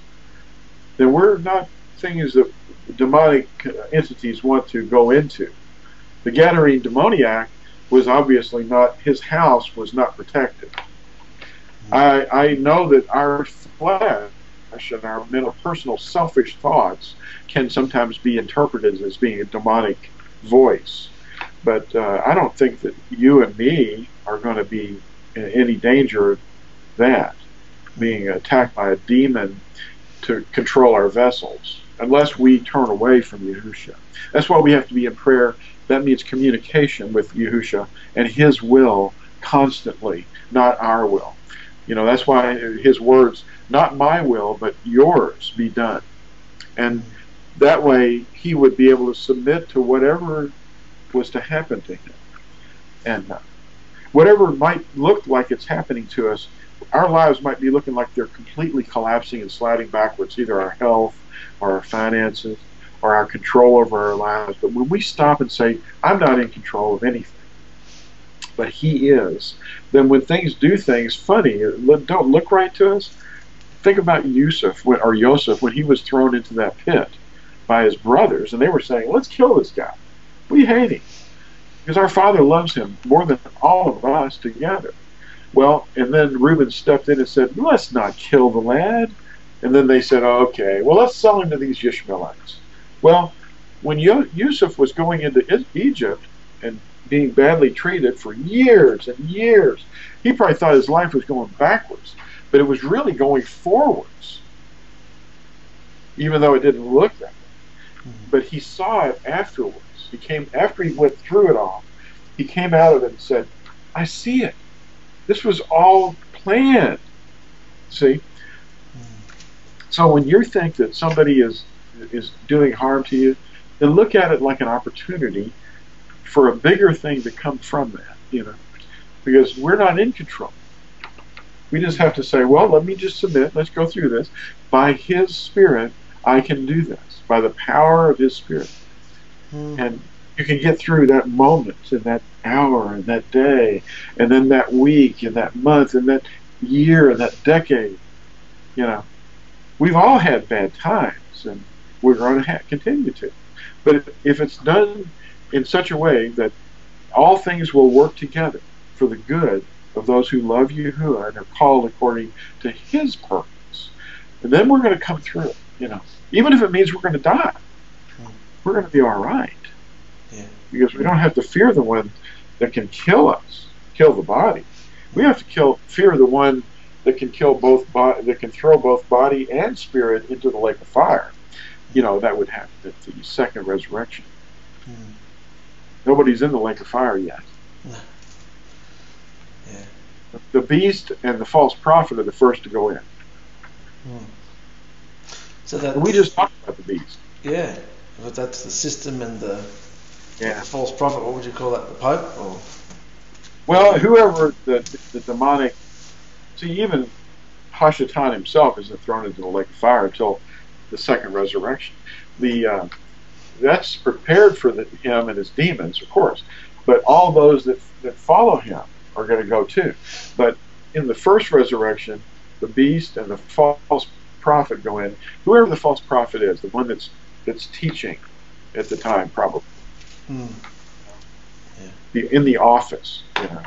then we're not things that demonic entities want to go into. The Gadarene demoniac was obviously not, his house was not protected. I know that our flesh and our mental, personal, selfish thoughts can sometimes be interpreted as being a demonic voice. But I don't think that you and me are going to be in any danger of that, being attacked by a demon to control our vessels, unless we turn away from Yahusha. That's why we have to be in prayer. That means communication with Yahusha and his will constantly, not our will. You know, that's why his words, not my will, but yours be done. And that way he would be able to submit to whatever was to happen to him. And whatever might look like it's happening to us, our lives might be looking like they're completely collapsing and sliding backwards, either our health or our finances or our control over our lives. But when we stop and say, I'm not in control of anything, but he is, then when things do things funny, don't look right to us, think about Yusuf, or Yosef, when he was thrown into that pit by his brothers, and they were saying, let's kill this guy. We hate him, because our Father loves him more than all of us together. Well, and then Reuben stepped in and said, let's not kill the lad. And then they said, oh, okay, well, let's sell him to these Ishmaelites. Well, when Yusuf was going into Egypt and being badly treated for years and years, he probably thought his life was going backwards, but it was really going forwards, even though it didn't look that way. But he saw it afterwards. He came, after he went through it all, he came out of it and said, I see it. This was all planned. See? So when you think that somebody is doing harm to you, then look at it like an opportunity for a bigger thing to come from that, you know, because we're not in control. We just have to say, well, let me just submit. Let's go through this. By his Spirit, I can do this. By the power of his Spirit. And you can get through that moment and that hour and that day and then that week and that month and that year and that decade. You know, we've all had bad times, and we're going to continue to. But if it's done in such a way that all things will work together for the good of those who love Yahuwah and are called according to his purpose, and then we're going to come through it, you know. Even if it means we're going to die, we're going to be all right. Yeah. Because we don't have to fear the one that can kill us, kill the body. We have to fear the one that can kill both that can throw both body and spirit into the lake of fire. You know, that would happen at the second resurrection. Nobody's in the lake of fire yet. Yeah. The beast and the false prophet are the first to go in. So that, and we just talked about the beast. Yeah, but that's the system and the Yeah. The false prophet, what would you call that? The Pope? Or? Well, whoever the demonic... See, even Hashatan himself isn't thrown into the lake of fire until the second resurrection. That's prepared for him and his demons, of course. But all those that follow him are going to go too. But in the first resurrection, the beast and the false prophet go in. Whoever the false prophet is, the one that's teaching at the time, probably. Yeah. In the office, you know.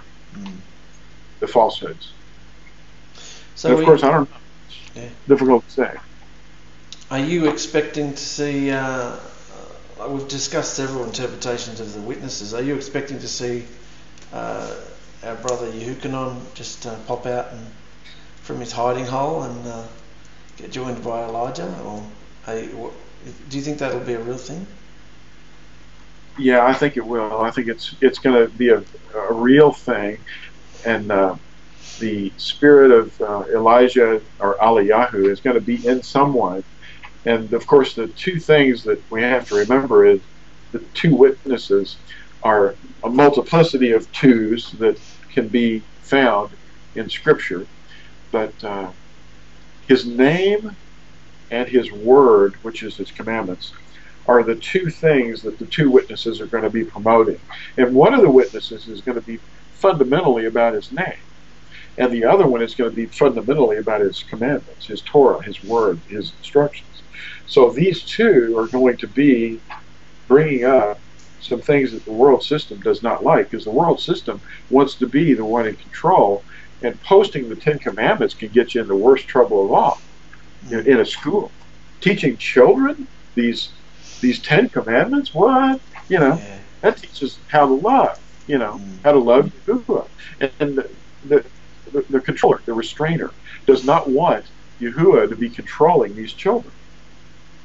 The falsehoods. So and of course, I don't know. Yeah. Difficult to say. Are you expecting to see, we've discussed several interpretations of the witnesses, are you expecting to see our brother Yehukanon just pop out from his hiding hole and get joined by Elijah? Or do you think that'll be a real thing? Yeah, I think it will. I think it's going to be a real thing, and the spirit of Elijah or Eliyahu is going to be in someone. And of course, the two things that we have to remember is the two witnesses are a multiplicity of twos that can be found in Scripture, but his name and his word, which is his commandments, are the two things that the two witnesses are going to be promoting. And one of the witnesses is going to be fundamentally about his name. And the other one is going to be fundamentally about his commandments, his Torah, his word, his instructions. So these two are going to be bringing up some things that the world system does not like, because the world system wants to be the one in control, and posting the Ten Commandments can get you in the worst trouble of all in a school. Teaching children these 10 Commandments, what? That teaches how to love, how to love Yahuwah. And the controller, the restrainer, does not want Yahuwah to be controlling these children,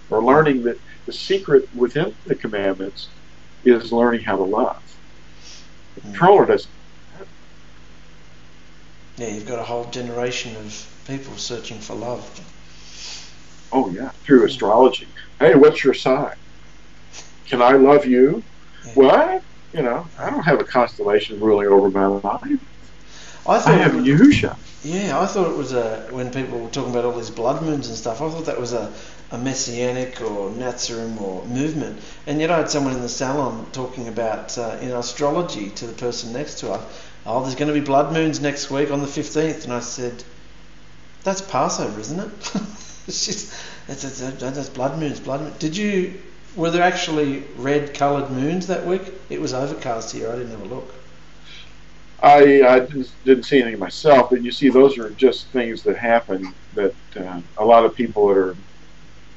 or learning that the secret within the commandments is learning how to love. The controller doesn't. Yeah, you've got a whole generation of people searching for love. Oh yeah, through astrology. Hey, what's your sign? Can I love you? Yeah. What? I don't have a constellation ruling over my life. I have Yahusha. Yeah, I thought it was when people were talking about all these blood moons and stuff, I thought that was a messianic or Nazarene or movement. And yet I had someone in the salon talking about in astrology to the person next to her, oh, there's going to be blood moons next week on the 15th. And I said, that's Passover, isn't it? That's blood moons, were there actually red coloured moons that week? It was overcast here, I didn't have a look. I didn't see anything myself, but you see, those are just things that happen that a lot of people that are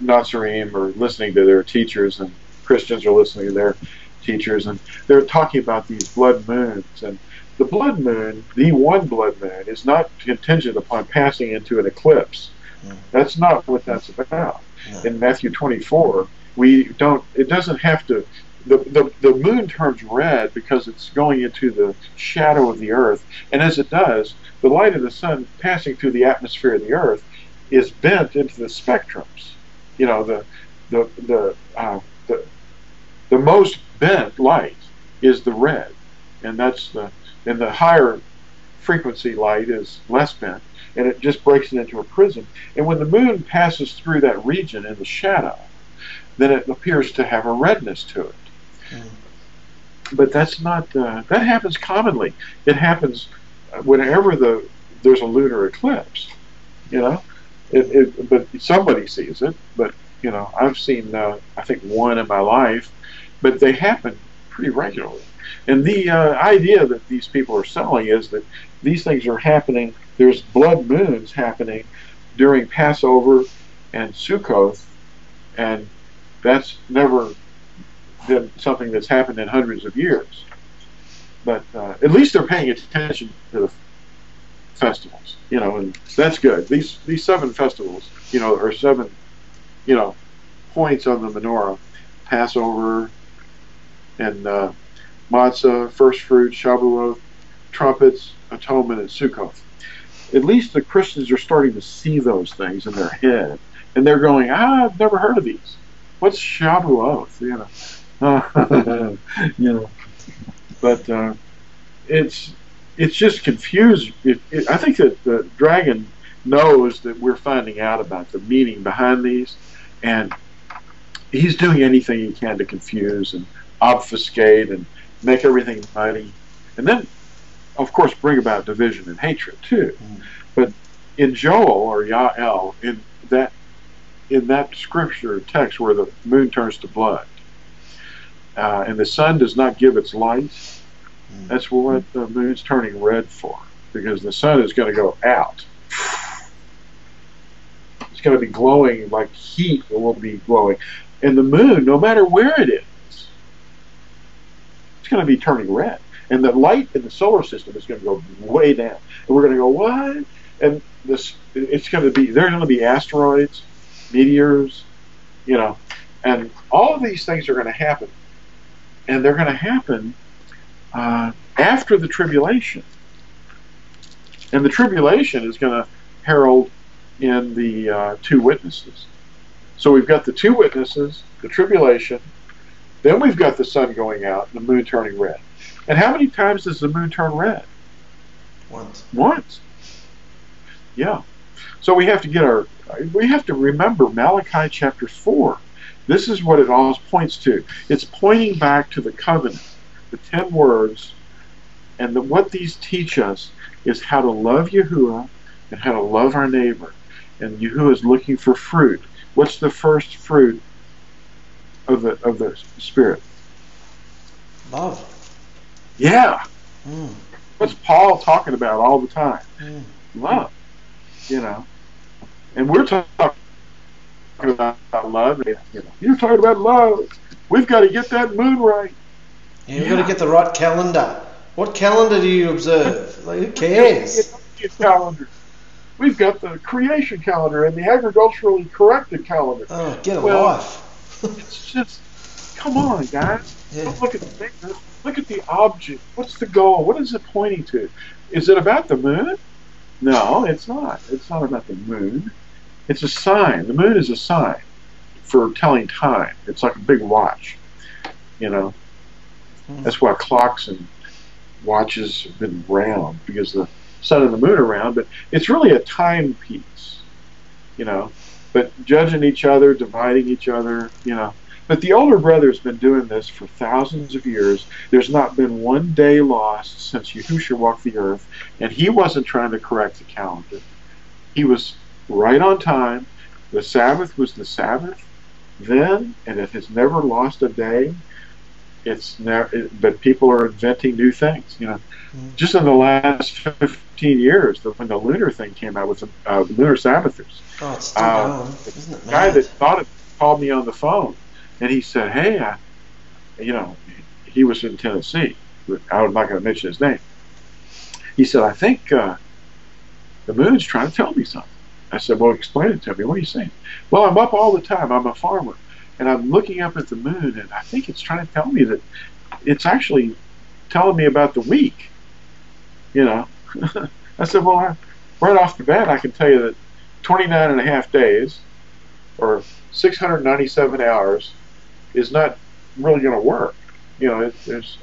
Nazarene are listening to their teachers, and Christians are listening to their teachers, and they're talking about these blood moons. And the blood moon, the one blood moon, is not contingent upon passing into an eclipse. That's not what that's about. In Matthew 24, it doesn't have to, the moon turns red because it's going into the shadow of the earth, and as it does, the light of the sun passing through the atmosphere of the earth is bent into the spectrums. The most bent light is the red, and the higher frequency light is less bent, and it just breaks it into a prism. And when the moon passes through that region in the shadow, then it appears to have a redness to it. But that's not, that happens commonly. It happens whenever there's a lunar eclipse, but somebody sees it. But, I've seen, I think, one in my life, but they happen pretty regularly. And the idea that these people are selling is that these things are happening, there's blood moons happening during Passover and Sukkoth, and that's never been something that's happened in hundreds of years. But at least they're paying attention to the festivals, and that's good. These 7 festivals, are 7, points on the menorah: Passover and Matzah, first fruit, Shavuot, trumpets, atonement, and Sukkoth. At least the Christians are starting to see those things in their head, and they're going, I've never heard of these. What's Shavuot? But it's just confused. I think that the dragon knows that we're finding out about the meaning behind these, and he's doing anything he can to confuse and obfuscate and make everything muddy, and then, of course, bring about division and hatred too. But in Joel, or Yael, in that scripture text where the moon turns to blood, and the sun does not give its light, that's what the moon's turning red for, because the sun is going to go out. It's going to be glowing like heat. It will be glowing, and the moon, no matter where it is, it's going to be turning red, and the light in the solar system is going to go way down, and we're going to go, what? And it's going to be, there are going to be asteroids, meteors, and all of these things are going to happen, and they're going to happen after the tribulation, and the tribulation is going to herald in the 2 witnesses. So we've got the 2 witnesses, the tribulation, then we've got the sun going out and the moon turning red. And how many times does the moon turn red? Once. Yeah. So we have to remember Malachi chapter 4. This is what it all points to. It's pointing back to the covenant, the 10 words, and what these teach us is how to love Yahuwah and how to love our neighbor. And Yahuwah is looking for fruit. What's the first fruit of the Spirit? Love. Yeah. What's Paul talking about all the time? Love. You know. And we're talking about love. You know, you're talking about love. We've got to get that moon right. You've got to get the right calendar. What calendar do you observe? Like, who cares? Calendar. We've got the creation calendar and the agriculturally corrected calendar. Oh, get a life. It's just, come on, guys. Don't look at the thing. Look at the object. What's the goal? What is it pointing to? Is it about the moon? No, it's not. It's not about the moon. It's a sign. The moon is a sign for telling time. It's like a big watch. You know, that's why clocks and watches have been round, because the sun and the moon are round. But it's really a timepiece. You know, but judging each other, dividing each other. You know. But the older brother's been doing this for thousands of years. There's not been one day lost since Yahusha walked the earth, and he wasn't trying to correct the calendar. He was right on time. The Sabbath was the Sabbath then, and it has never lost a day. It's never, but people are inventing new things. You know, just in the last 15 years, when the lunar thing came out with the lunar Sabbathers, it's still going. Isn't it the guy mad? that thought it called me on the phone. And he said, hey, you know, he was in Tennessee. I'm not going to mention his name. He said, I think the moon's trying to tell me something. I said, well, explain it to me. What are you saying? Well, I'm up all the time. I'm a farmer. And I'm looking up at the moon, and I think it's trying to tell me that it's actually telling me about the week. You know? I said, well, right off the bat, I can tell you that 29 and a half days, or 697 hours, is not really going to work. You know, there's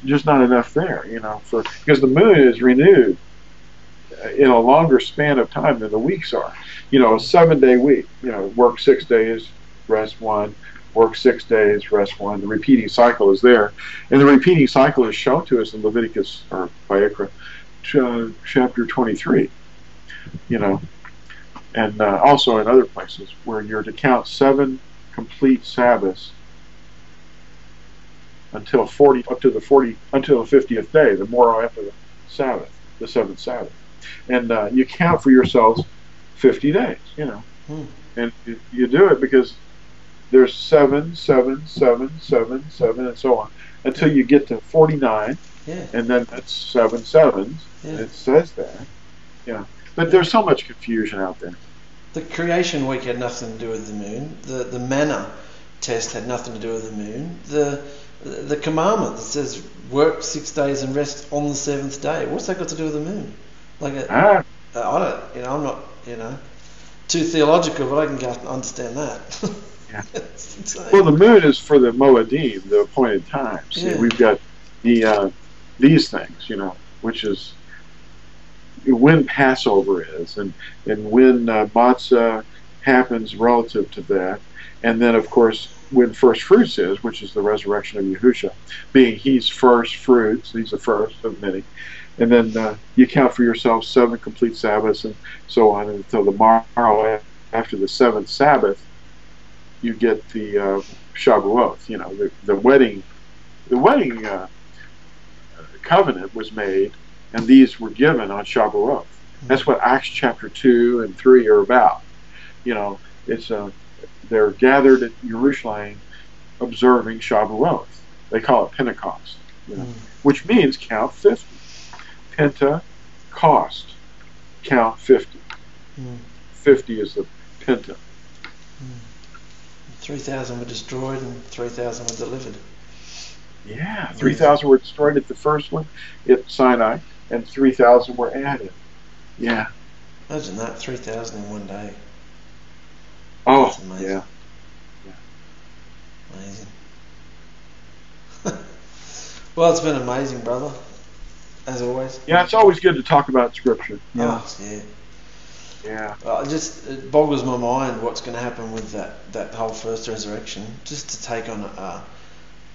just not enough there. You know, because the moon is renewed in a longer span of time than the weeks are. You know, a 7-day week. You know, work 6 days, rest 1. Work 6 days, rest 1. The repeating cycle is there, and the repeating cycle is shown to us in Leviticus or Vayikra, chapter 23. You know, and also in other places where you're to count 7 complete Sabbaths until the 50th day, the morrow after the Sabbath, the 7th Sabbath, and you count for yourselves 50 days. You know, and you do it because there's 7, 7, 7, 7, 7, and so on until you get to 49, and then that's 7 sevens. And it says that. Yeah, but there's so much confusion out there. The creation week had nothing to do with the moon. The manna test had nothing to do with the moon. The commandment that says work 6 days and rest on the 7th day. What's that got to do with the moon? Like I don't. You know, I'm not. You know, too theological, but I can understand that. Yeah. Well, the moon is for the Moedim, the appointed times. See, we've got these things. You know, which is when Passover is, and when matzah happens relative to that, and then of course when first fruits is, which is the resurrection of Yahusha, being he's first fruits, he's the first of many, and then you count for yourself 7 complete Sabbaths and so on until the morrow after the 7th Sabbath, you get the Shavuot. You know, the wedding covenant was made. And these were given on Shavuot. That's what Acts chapter 2 and 3 are about. You know, it's they're gathered at Jerusalem observing Shavuot. They call it Pentecost, you know, which means count 50. Pentecost, count 50. 50 is the Penta. 3,000 were destroyed and 3,000 were delivered. Yeah, 3,000 were destroyed at the first one at Sinai, and 3,000 were added. Yeah. Imagine that, 3,000 in one day. Oh, that's amazing. Yeah. Amazing. Well, it's been amazing, brother, as always. Yeah, it's always good to talk about Scripture. Oh, yeah. Yeah. It boggles my mind what's going to happen with that whole first resurrection. Just to take on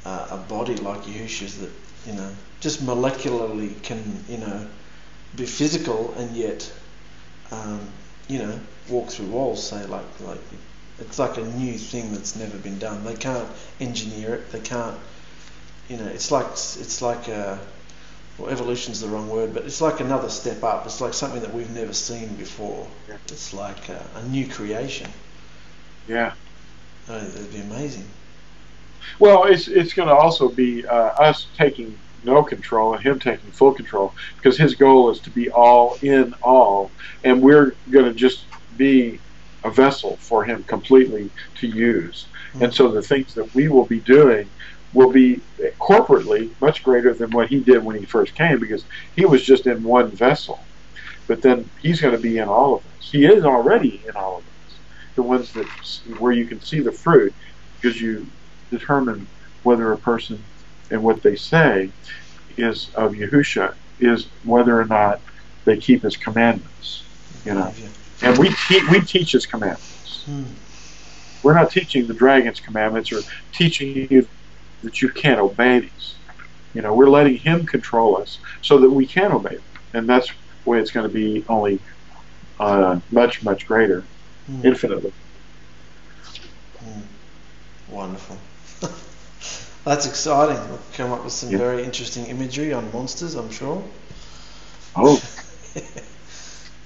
a body like Yahusha's that, you know, just molecularly can, you know, be physical and yet, you know, walk through walls. Say like it's like a new thing that's never been done. They can't engineer it. They can't, you know. It's like well, evolution's the wrong word, but it's like another step up. It's like something that we've never seen before. Yeah. It's like a new creation. Yeah. It'd be amazing. Well, it's going to also be us taking no control and him taking full control, because his goal is to be all in all, and we're going to just be a vessel for him completely to use. And so the things that we will be doing will be corporately much greater than what he did when he first came, because he was just in one vessel. But then he's going to be in all of us. He is already in all of us. The ones that where you can see the fruit, because you determine whether a person and what they say is of Yahusha is whether or not they keep his commandments. You know, and we teach his commandments. We're not teaching the dragon's commandments or teaching you that you can't obey these. You know, we're letting him control us so that we can obey them. And that's the way it's going to be, only much, much greater, infinitely. Wonderful. That's exciting. We'll come up with some very interesting imagery on monsters, I'm sure. Oh.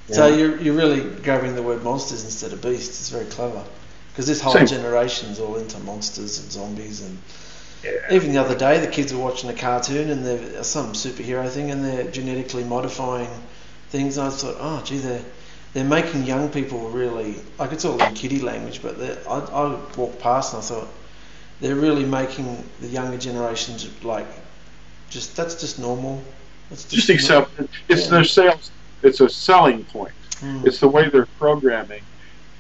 So you're really grabbing the word monsters instead of beasts. It's very clever. Because this whole generation's all into monsters and zombies, and even the other day the kids were watching a cartoon and they're some superhero thing and they're genetically modifying things, and I thought, oh gee, they're making young people really, like, it's all in kiddie language, but I walked past and I thought they're really making the younger generations like that's just normal. That's just accept it. It's their sales. It's a selling point. It's the way they're programming.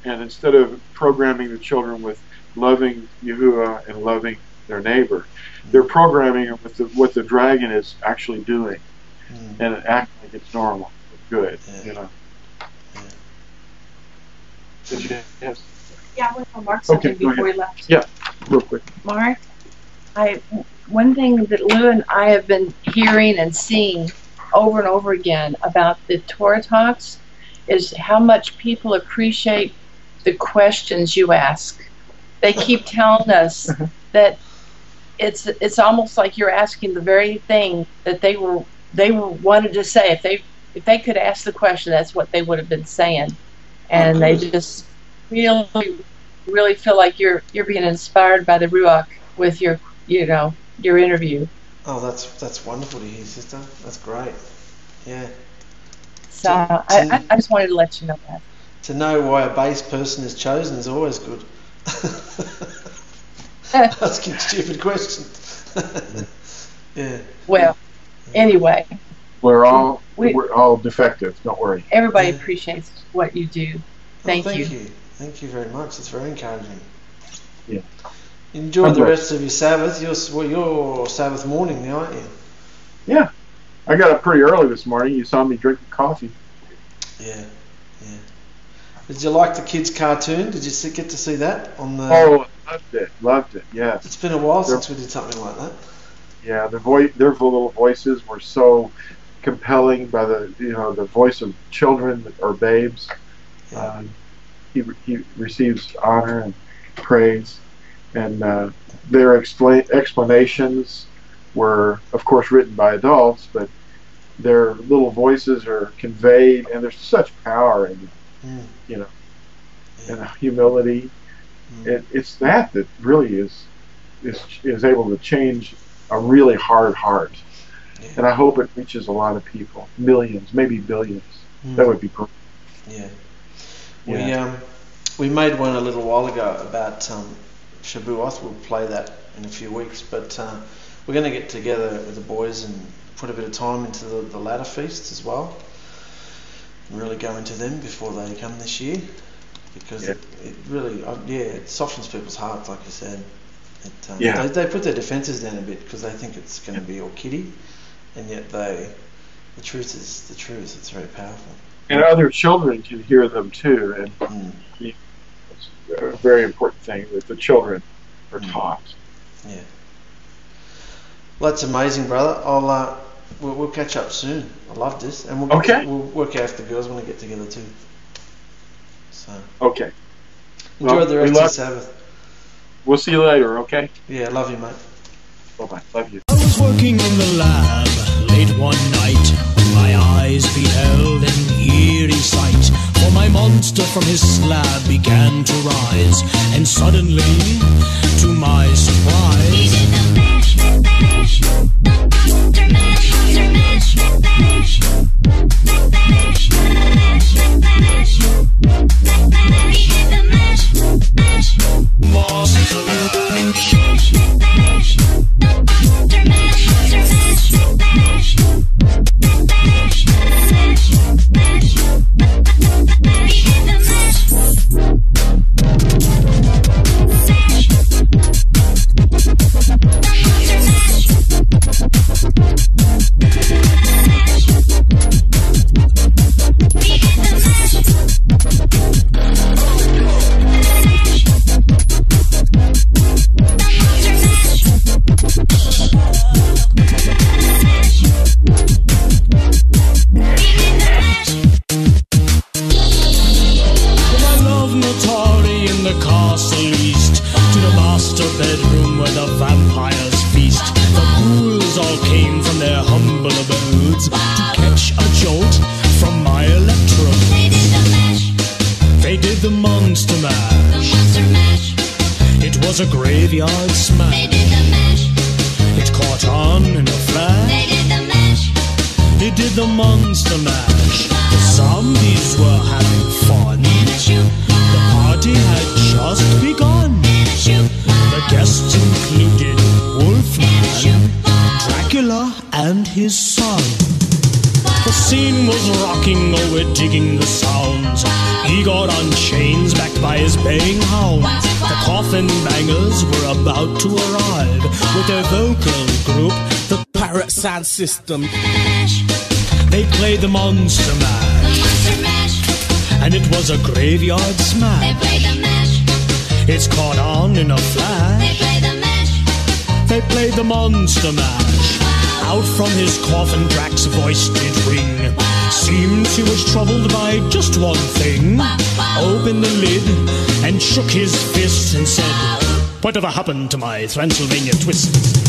And instead of programming the children with loving Yahuwah and loving their neighbor, they're programming them with what the dragon is actually doing, and it acts like it's normal, good, you know. Yes. Yeah, I want to Mark something before we left. Yeah, real quick. Mark, one thing that Lou and I have been hearing and seeing over and over again about the Torah Talks is how much people appreciate the questions you ask. They keep telling us that it's almost like you're asking the very thing that they wanted to say. If they could ask the question, that's what they would have been saying. And they just really feel like you're being inspired by the Ruach with your interview. Oh, that's wonderful to hear, sister. That's great. Yeah. So I just wanted to let you know that. To know why a base person is chosen is always good. Asking stupid questions. Yeah. Well, anyway. We're all defective. Don't worry. Everybody appreciates what you do. Thank you. Thank you very much. It's very encouraging. Yeah. Enjoy the rest of your Sabbath. You're Sabbath morning now, aren't you? Yeah. I got up pretty early this morning. You saw me drinking coffee. Yeah. Did you like the kids' cartoon? Did you get to see that on the? Oh, loved it. Yes. It's been a while since we did something like that. Yeah, their little voices were so compelling by the voice of children or babes. Yeah. He receives honor and praise, and their explanations were, of course, written by adults, but their little voices are conveyed, and there's such power in them, and humility. It's that really is able to change a really hard heart, and I hope it reaches a lot of people, millions, maybe billions. That would be great. Yeah. We made one a little while ago about Shabuoth. We'll play that in a few weeks, but we're going to get together with the boys and put a bit of time into the ladder feasts as well, and really go into them before they come this year, because it really it softens people's hearts, like you said. They put their defences down a bit because they think it's going to be all kiddie, and yet the truth is the truth. It's very powerful. And other children can hear them too, and it's a very important thing that the children are taught. Yeah. Well, that's amazing, brother. We'll catch up soon. I love this, and we'll work out if the girls want to get together too. So. Okay. Enjoy the rest of the Sabbath. We'll see you later. Okay. Yeah, love you, mate. Bye-bye. Love you. I was working in the lab late one night. My eyes beheld an eerie sight. For my monster from his slab began to rise, and suddenly, to my surprise, he did the mash, mash, mash, mash, mash, mash, mash. He did the mash, mash, monster mash, mash, a graveyard smash. They did the mash. It caught on in a flash. They did the mash. They did the monster mash. The zombies were having fun. The party had just begun. The guests included Wolfman, Dracula, and his son. The scene was rocking, oh, we're digging the sounds. He got on chains backed by his baying hounds. The coffin bangers were about to arrive with their vocal group, the Parrot Sound System. They played the Monster Mash, and it was a graveyard smash. They played the mash. It's caught on in a flash. They played the mash. They played the Monster Mash. Out from his coffin, Drax's voice did ring. Seems he was troubled by just one thing. Opened the lid and shook his fist and said, "Whatever happened to my Transylvania twist?"